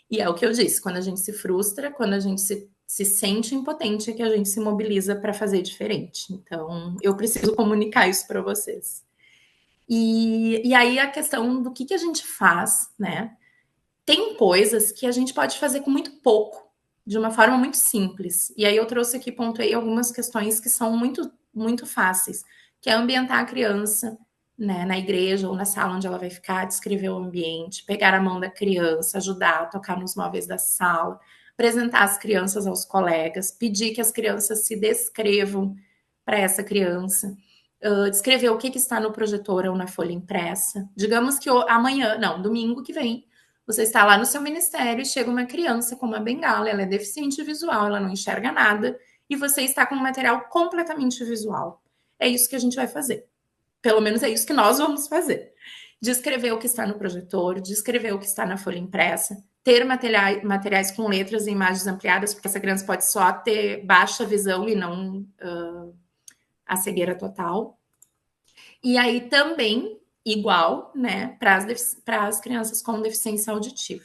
E é o que eu disse, quando a gente se frustra, quando a gente se sente impotente é que a gente se mobiliza para fazer diferente. Então, eu preciso comunicar isso para vocês. E aí a questão do que a gente faz, né? Tem coisas que a gente pode fazer com muito pouco, de uma forma muito simples. E aí eu trouxe aqui, pontuei algumas questões que são muito, muito fáceis, que é ambientar a criança, né, na igreja ou na sala onde ela vai ficar, descrever o ambiente, pegar a mão da criança, ajudar a tocar nos móveis da sala, apresentar as crianças aos colegas, pedir que as crianças se descrevam para essa criança, descrever o que está no projetor ou na folha impressa. Digamos que amanhã, não, domingo que vem, você está lá no seu ministério e chega uma criança com uma bengala, ela é deficiente visual, ela não enxerga nada, e você está com um material completamente visual. É isso que a gente vai fazer. Pelo menos é isso que nós vamos fazer. Descrever o que está no projetor, descrever o que está na folha impressa, ter materiais com letras e imagens ampliadas, porque essa criança pode só ter baixa visão e não a cegueira total. E aí também, igual, né, para as crianças com deficiência auditiva.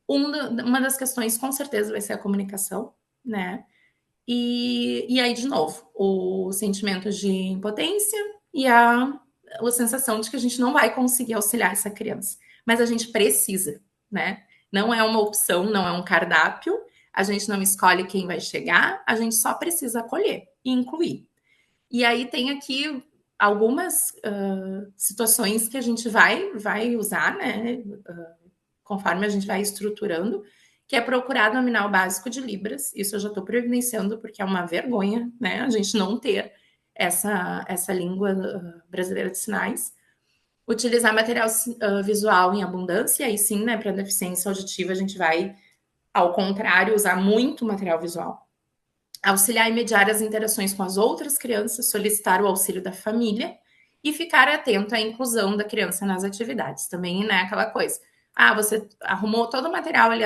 Uma das questões, com certeza, vai ser a comunicação, né? E aí, de novo, o sentimento de impotência e a sensação de que a gente não vai conseguir auxiliar essa criança. Mas a gente precisa, né? Não é uma opção, não é um cardápio, a gente não escolhe quem vai chegar, a gente só precisa acolher e incluir. E aí tem aqui algumas situações que a gente vai usar, né? Conforme a gente vai estruturando, que é procurar dominar o básico de Libras. Isso eu já estou providenciando, porque é uma vergonha, né? A gente não ter essa língua brasileira de sinais. Utilizar material visual em abundância, e aí sim, né, para deficiência auditiva, a gente vai, ao contrário, usar muito material visual. Auxiliar e mediar as interações com as outras crianças, solicitar o auxílio da família e ficar atento à inclusão da criança nas atividades. Também, né, aquela coisa. Você arrumou todo o material ali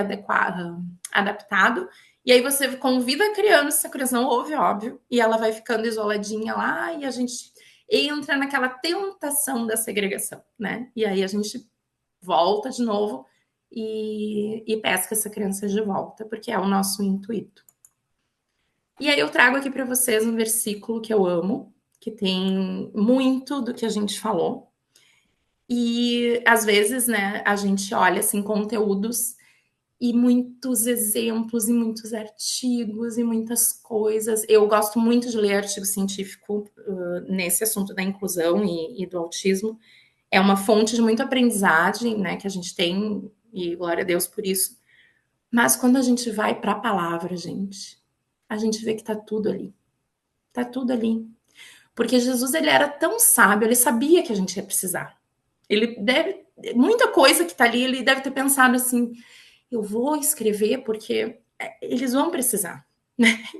adaptado, e aí você convida a criança não ouve, óbvio, e ela vai ficando isoladinha lá, e a gente entra naquela tentação da segregação, né? E aí a gente volta de novo e pesca essa criança de volta, porque é o nosso intuito. E aí eu trago aqui para vocês um versículo que eu amo, que tem muito do que a gente falou. E às vezes, né, a gente olha assim conteúdos e muitos exemplos e muitos artigos e muitas coisas. Eu gosto muito de ler artigo científico nesse assunto da inclusão e do autismo. É uma fonte de muita aprendizagem, né, que a gente tem, e glória a Deus por isso. Mas quando a gente vai para a palavra, a gente vê que tá tudo ali. Tá tudo ali. Porque Jesus, ele era tão sábio, ele sabia que a gente ia precisar. Muita coisa que tá ali, ele deve ter pensado assim, eu vou escrever porque eles vão precisar.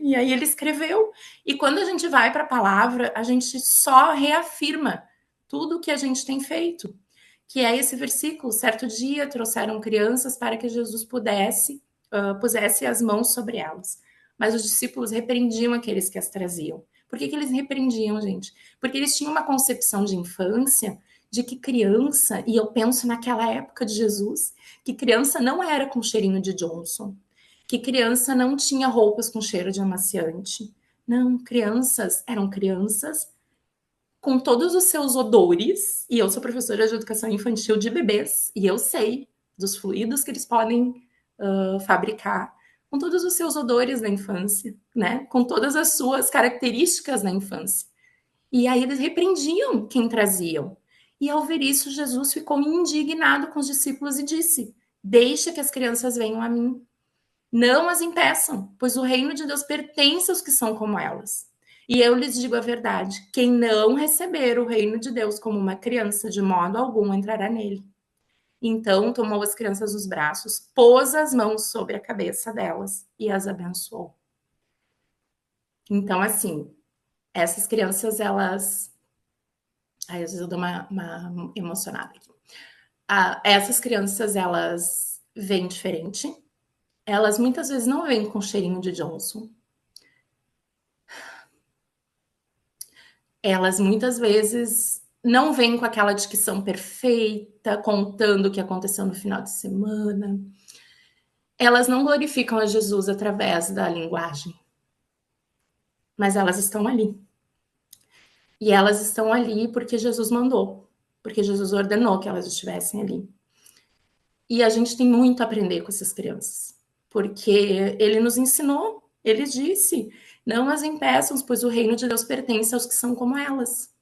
E aí ele escreveu. E quando a gente vai para a palavra, a gente só reafirma tudo o que a gente tem feito. Que é esse versículo, certo dia trouxeram crianças para que Jesus pusesse as mãos sobre elas. Mas os discípulos repreendiam aqueles que as traziam. Por que eles repreendiam, gente? Porque eles tinham uma concepção de infância de que criança, e eu penso naquela época de Jesus, que criança não era com cheirinho de Johnson, que criança não tinha roupas com cheiro de amaciante. Não, crianças eram crianças com todos os seus odores, e eu sou professora de educação infantil de bebês, e eu sei dos fluidos que eles podem fabricar, com todos os seus odores na infância, né? Com todas as suas características na infância. E aí eles repreendiam quem traziam. E ao ver isso, Jesus ficou indignado com os discípulos e disse: deixa que as crianças venham a mim. Não as impeçam, pois o reino de Deus pertence aos que são como elas. E eu lhes digo a verdade: quem não receber o reino de Deus como uma criança, de modo algum entrará nele. Então tomou as crianças nos braços, pôs as mãos sobre a cabeça delas e as abençoou. Então, assim, essas crianças, elas... Aí, às vezes eu dou uma emocionada aqui. Essas crianças, elas vêm diferente. Elas muitas vezes não vêm com cheirinho de Johnson. Elas muitas vezes não vêm com aquela dicção perfeita, contando o que aconteceu no final de semana. elas não glorificam a Jesus através da linguagem, mas elas estão ali. E elas estão ali porque Jesus mandou, porque Jesus ordenou que elas estivessem ali. E a gente tem muito a aprender com essas crianças, porque ele nos ensinou, ele disse: não as impeçam, pois o reino de Deus pertence aos que são como elas.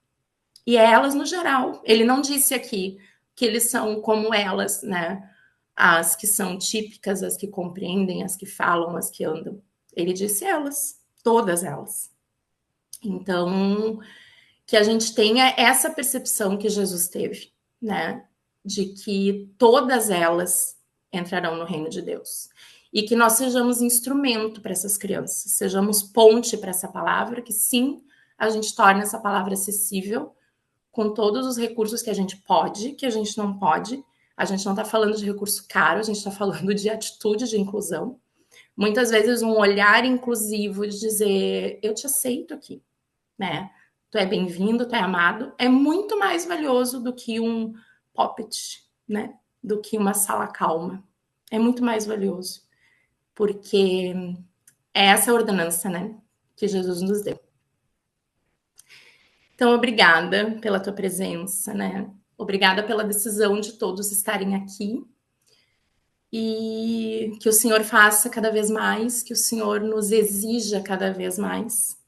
E é elas no geral. Ele não disse aqui que eles são como elas, né? As que são típicas, as que compreendem, as que falam, as que andam. Ele disse elas, todas elas. Então, que a gente tenha essa percepção que Jesus teve, né? De que todas elas entrarão no reino de Deus. E que nós sejamos instrumento para essas crianças, sejamos ponte para essa palavra, que sim, a gente torne essa palavra acessível com todos os recursos que a gente pode, que a gente não pode. A gente não está falando de recurso caro, a gente está falando de atitude de inclusão. Muitas vezes um olhar inclusivo de dizer, eu te aceito aqui, né? Tu é bem-vindo, tu é amado, é muito mais valioso do que um poppet, né? Do que uma sala calma. É muito mais valioso, porque é essa ordenança, né? Que Jesus nos deu. Então, obrigada pela tua presença, né? Obrigada pela decisão de todos estarem aqui. E que o Senhor faça cada vez mais, que o Senhor nos exija cada vez mais.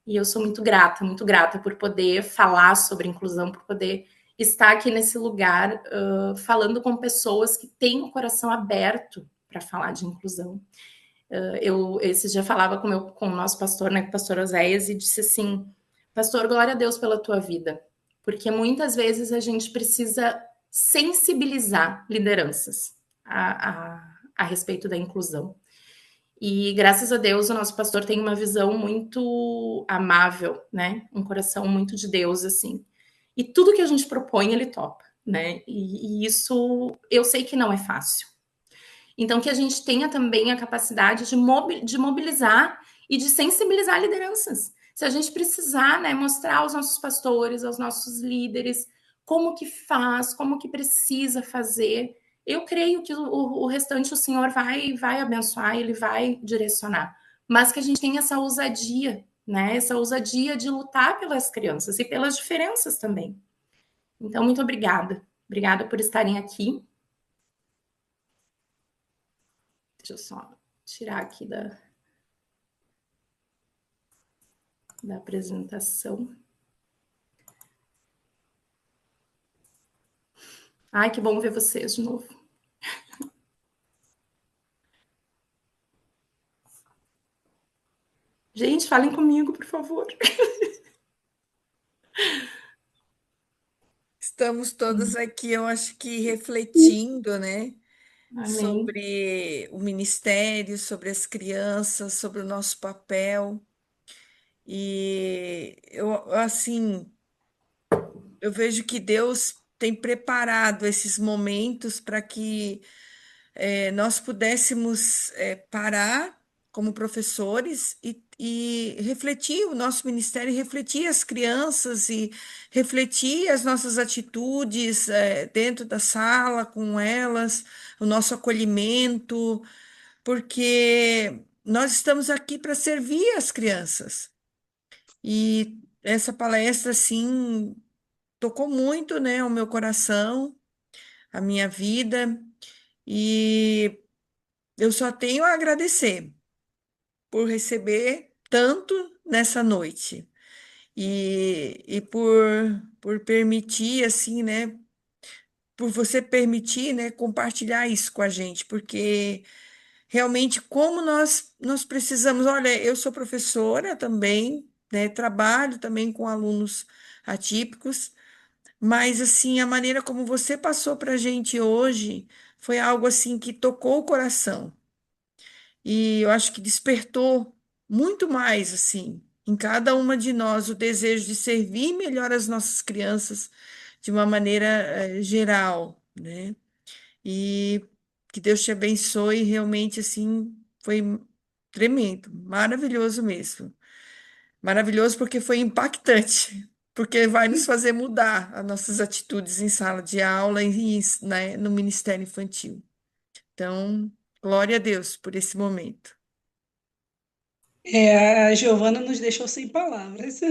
E eu sou muito grata por poder falar sobre inclusão, por poder estar aqui nesse lugar falando com pessoas que têm o coração aberto para falar de inclusão. Eu esse dia falava com o nosso pastor, né, com o pastor Oséias, e disse assim: pastor, glória a Deus pela tua vida, porque muitas vezes a gente precisa sensibilizar lideranças a respeito da inclusão. E graças a Deus o nosso pastor tem uma visão muito amável, né? Um coração muito de Deus, assim. E tudo que a gente propõe, ele topa, né? E isso eu sei que não é fácil. Então, que a gente tenha também a capacidade de mobilizar e de sensibilizar lideranças. Se a gente precisar, né, mostrar aos nossos pastores, aos nossos líderes, como que faz, como que precisa fazer, eu creio que o restante o Senhor vai abençoar, ele vai direcionar. Mas que a gente tenha essa ousadia, né? Essa ousadia de lutar pelas crianças e pelas diferenças também. Então, muito obrigada. Obrigada por estarem aqui. Deixa eu só tirar aqui da apresentação. Ai, que bom ver vocês de novo. Gente, falem comigo, por favor. Estamos todos aqui, eu acho que refletindo, né, Amém. sobre o ministério, sobre as crianças, sobre o nosso papel. E eu vejo que Deus tem preparado esses momentos para que nós pudéssemos parar como professores e refletir o nosso ministério, refletir as crianças e refletir as nossas atitudes dentro da sala com elas, o nosso acolhimento, porque nós estamos aqui para servir as crianças. E essa palestra, assim, tocou muito, né, o meu coração, a minha vida, e eu só tenho a agradecer por receber tanto nessa noite e por permitir, assim, né? Por você permitir, né, compartilhar isso com a gente, porque realmente como nós precisamos. Olha, eu sou professora também, né? Trabalho também com alunos atípicos, mas assim, a maneira como você passou para a gente hoje foi algo assim que tocou o coração. E eu acho que despertou muito mais, assim, em cada uma de nós o desejo de servir melhor as nossas crianças de uma maneira, geral, né? E que Deus te abençoe, realmente, assim, foi tremendo, maravilhoso mesmo. Maravilhoso porque foi impactante, porque vai nos fazer mudar as nossas atitudes em sala de aula e, né, no Ministério Infantil. Então, Glória a Deus por esse momento. A Giovana nos deixou sem palavras.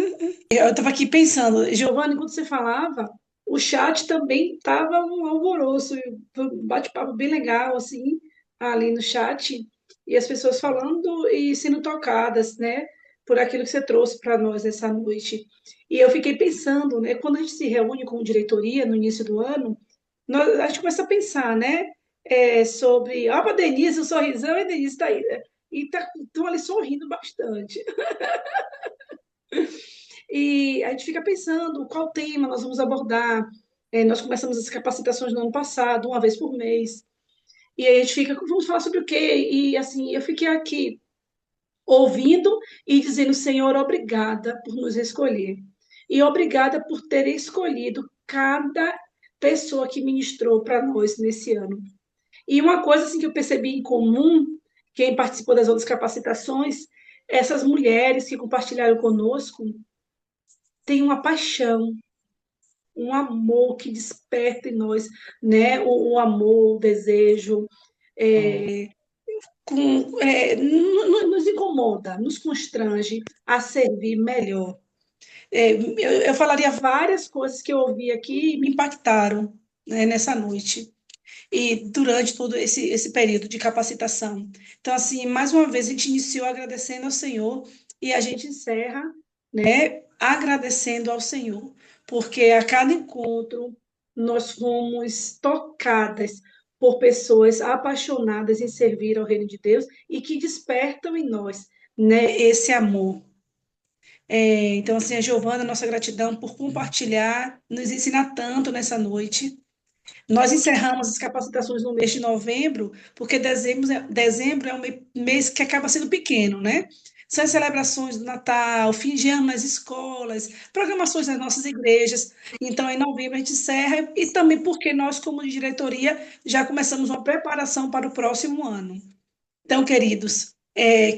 Eu estava aqui pensando, Giovana, enquanto você falava, o chat também estava um alvoroço, foi um bate-papo bem legal, assim, ali no chat, e as pessoas falando e sendo tocadas, né, por aquilo que você trouxe para nós essa noite. E eu fiquei pensando, né, quando a gente se reúne com diretoria no início do ano, a gente começa a pensar, né, sobre, ó, a Denise, o sorrisão, e a Denise está aí, né? E estão ali sorrindo bastante. E a gente fica pensando qual tema nós vamos abordar. Nós começamos as capacitações no ano passado, uma vez por mês. E aí a gente fica, vamos falar sobre o quê? E assim, eu fiquei aqui ouvindo e dizendo, Senhor, obrigada por nos escolher. E obrigada por ter escolhido cada pessoa que ministrou para nós nesse ano. E uma coisa assim que eu percebi em comum, quem participou das outras capacitações, essas mulheres que compartilharam conosco têm uma paixão, um amor que desperta em nós, né? O amor, o desejo, é, nos incomoda, nos constrange a servir melhor. Eu falaria várias coisas que eu ouvi aqui e me impactaram, né, nessa noite e durante todo esse período de capacitação. Então, assim, mais uma vez, a gente iniciou agradecendo ao Senhor e a gente encerra, né, agradecendo ao Senhor, porque a cada encontro nós fomos tocadas por pessoas apaixonadas em servir ao reino de Deus e que despertam em nós, né, esse amor. Então, assim, a Giovana, nossa gratidão por compartilhar, nos ensinar tanto nessa noite. Nós encerramos as capacitações no mês de novembro, porque dezembro é um mês que acaba sendo pequeno, né? São as celebrações do Natal, fim de ano nas escolas, programações nas nossas igrejas. Então, em novembro a gente encerra, e também porque nós, como diretoria, já começamos uma preparação para o próximo ano. Então, queridos,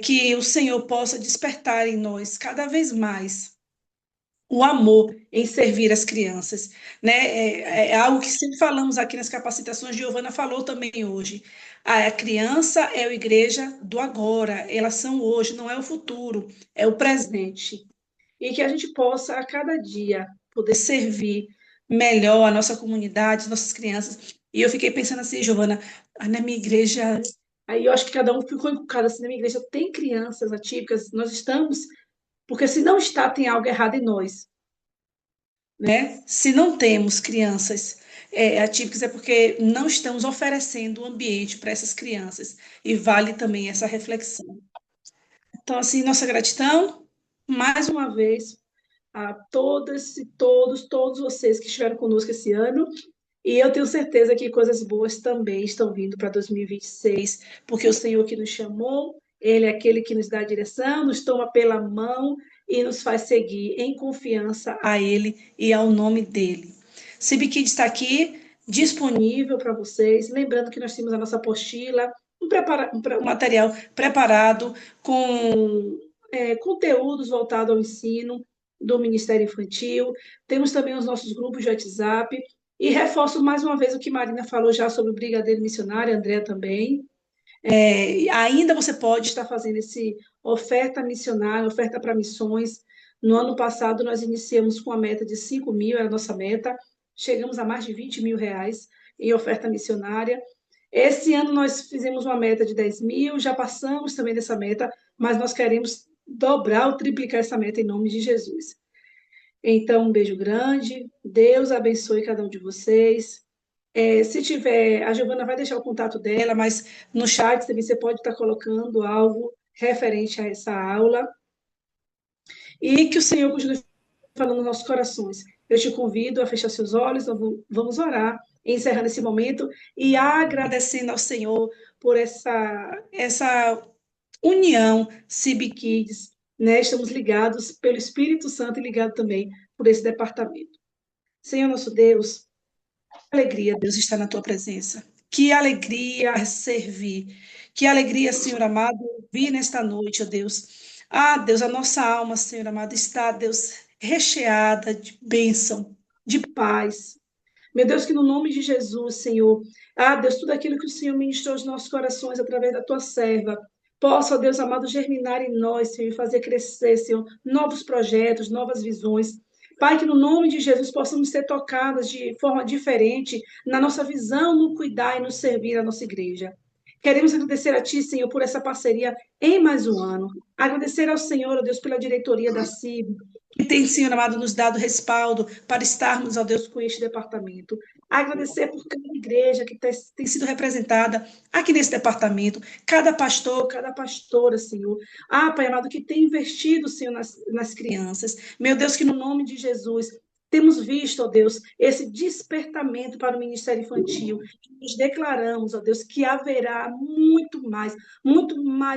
que o Senhor possa despertar em nós cada vez mais o amor em servir as crianças, né? É algo que sempre falamos aqui nas capacitações, Giovana falou também hoje. A criança é a igreja do agora, elas são hoje, não é o futuro, é o presente. E que a gente possa, a cada dia, poder servir melhor a nossa comunidade, as nossas crianças. E eu fiquei pensando assim, Giovana, na minha igreja, aí eu acho que cada um ficou encucado assim, na minha igreja tem crianças atípicas, nós estamos, porque se não está, tem algo errado em nós, né? Se não temos crianças atípicas, é porque não estamos oferecendo o ambiente para essas crianças. E vale também essa reflexão. Então, assim, nossa gratidão, mais uma vez, a todas e todos vocês que estiveram conosco esse ano. E eu tenho certeza que coisas boas também estão vindo para 2026, porque o Senhor que nos chamou, Ele é aquele que nos dá a direção, nos toma pela mão e nos faz seguir em confiança a Ele e ao nome dEle. Cibikid está aqui, disponível para vocês. Lembrando que nós temos a nossa apostila, um material preparado com conteúdos voltados ao ensino do Ministério Infantil. Temos também os nossos grupos de WhatsApp. E reforço mais uma vez o que Marina falou já sobre o Brigadeiro Missionário, André também. Ainda você pode estar fazendo esse oferta missionária, oferta para missões. No ano passado, nós iniciamos com a meta de 5 mil, era a nossa meta. Chegamos a mais de 20 mil reais em oferta missionária. Esse ano, nós fizemos uma meta de 10 mil, já passamos também dessa meta, mas nós queremos dobrar ou triplicar essa meta em nome de Jesus. Então, um beijo grande. Deus abençoe cada um de vocês. Se tiver, a Giovana vai deixar o contato dela, mas no chat também você pode estar colocando algo referente a essa aula. E que o Senhor continue falando nos nossos corações. Eu te convido a fechar seus olhos, vamos orar, encerrando esse momento e agradecendo ao Senhor por essa união CIB Kids, né? Estamos ligados pelo Espírito Santo e ligados também por esse departamento. Senhor nosso Deus, que alegria, Deus, estar na tua presença. Que alegria servir. Que alegria, Senhor amado, vir nesta noite, ó Deus. Ah, Deus, a nossa alma, Senhor amado, está, Deus, recheada de bênção, de paz. Meu Deus, que no nome de Jesus, Senhor, Ah, Deus, tudo aquilo que o Senhor ministrou aos nossos corações através da tua serva, possa, ó Deus amado, germinar em nós, Senhor, e fazer crescer, Senhor, novos projetos, novas visões. Pai, que no nome de Jesus possamos ser tocadas de forma diferente na nossa visão, no cuidar e no servir a nossa igreja. Queremos agradecer a Ti, Senhor, por essa parceria em mais um ano. Agradecer ao Senhor, ó Deus, pela diretoria da CIB, que tem, Senhor amado, nos dado respaldo para estarmos, ó Deus, com este departamento. Agradecer por cada igreja que tem sido representada aqui nesse departamento, cada pastor, cada pastora, Senhor. Ah, Pai amado, que tem investido, Senhor, nas crianças. Meu Deus, que no nome de Jesus temos visto, ó Deus, esse despertamento para o ministério infantil. Nos declaramos, ó Deus, que haverá muito mais,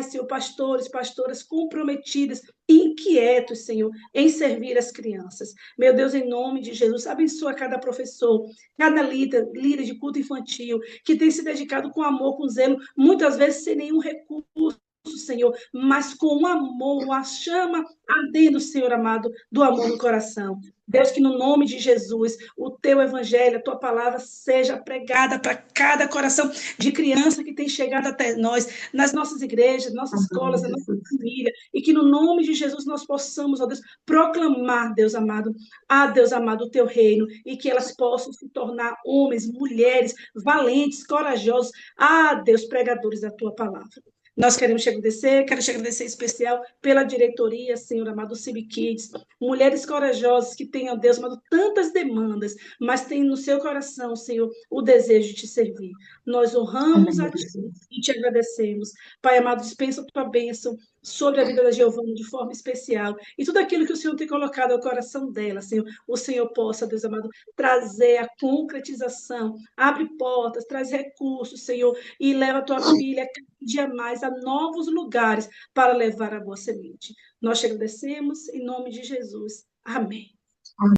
Senhor, pastores, pastoras comprometidas e inquietos, Senhor, em servir as crianças. Meu Deus, em nome de Jesus, abençoa cada professor, cada líder de culto infantil, que tem se dedicado com amor, com zelo, muitas vezes sem nenhum recurso, Senhor, mas com amor, a chama ardendo, Senhor amado, do amor no coração. Deus, que no nome de Jesus, o teu evangelho, a tua palavra seja pregada para cada coração de criança que tem chegado até nós, nas nossas igrejas, nossas escolas, na nossa família, e que no nome de Jesus nós possamos, ó Deus, proclamar, Deus amado, Deus amado, o teu reino, e que elas possam se tornar homens, mulheres, valentes, corajosos, Deus, pregadores da tua palavra. Nós queremos te agradecer, quero te agradecer em especial pela diretoria, Senhor amado, CIB Kids, mulheres corajosas que têm, ó Deus amado, tantas demandas, mas têm no seu coração, Senhor, o desejo de te servir. Nós honramos a Ti e te agradecemos. Pai amado, dispensa a tua bênção sobre a vida da Giovana de forma especial. E tudo aquilo que o Senhor tem colocado ao coração dela, Senhor, o Senhor possa, Deus amado, trazer a concretização, abre portas, traz recursos, Senhor, e leva a tua filha cada dia mais a novos lugares para levar a boa semente. Nós te agradecemos em nome de Jesus. Amém.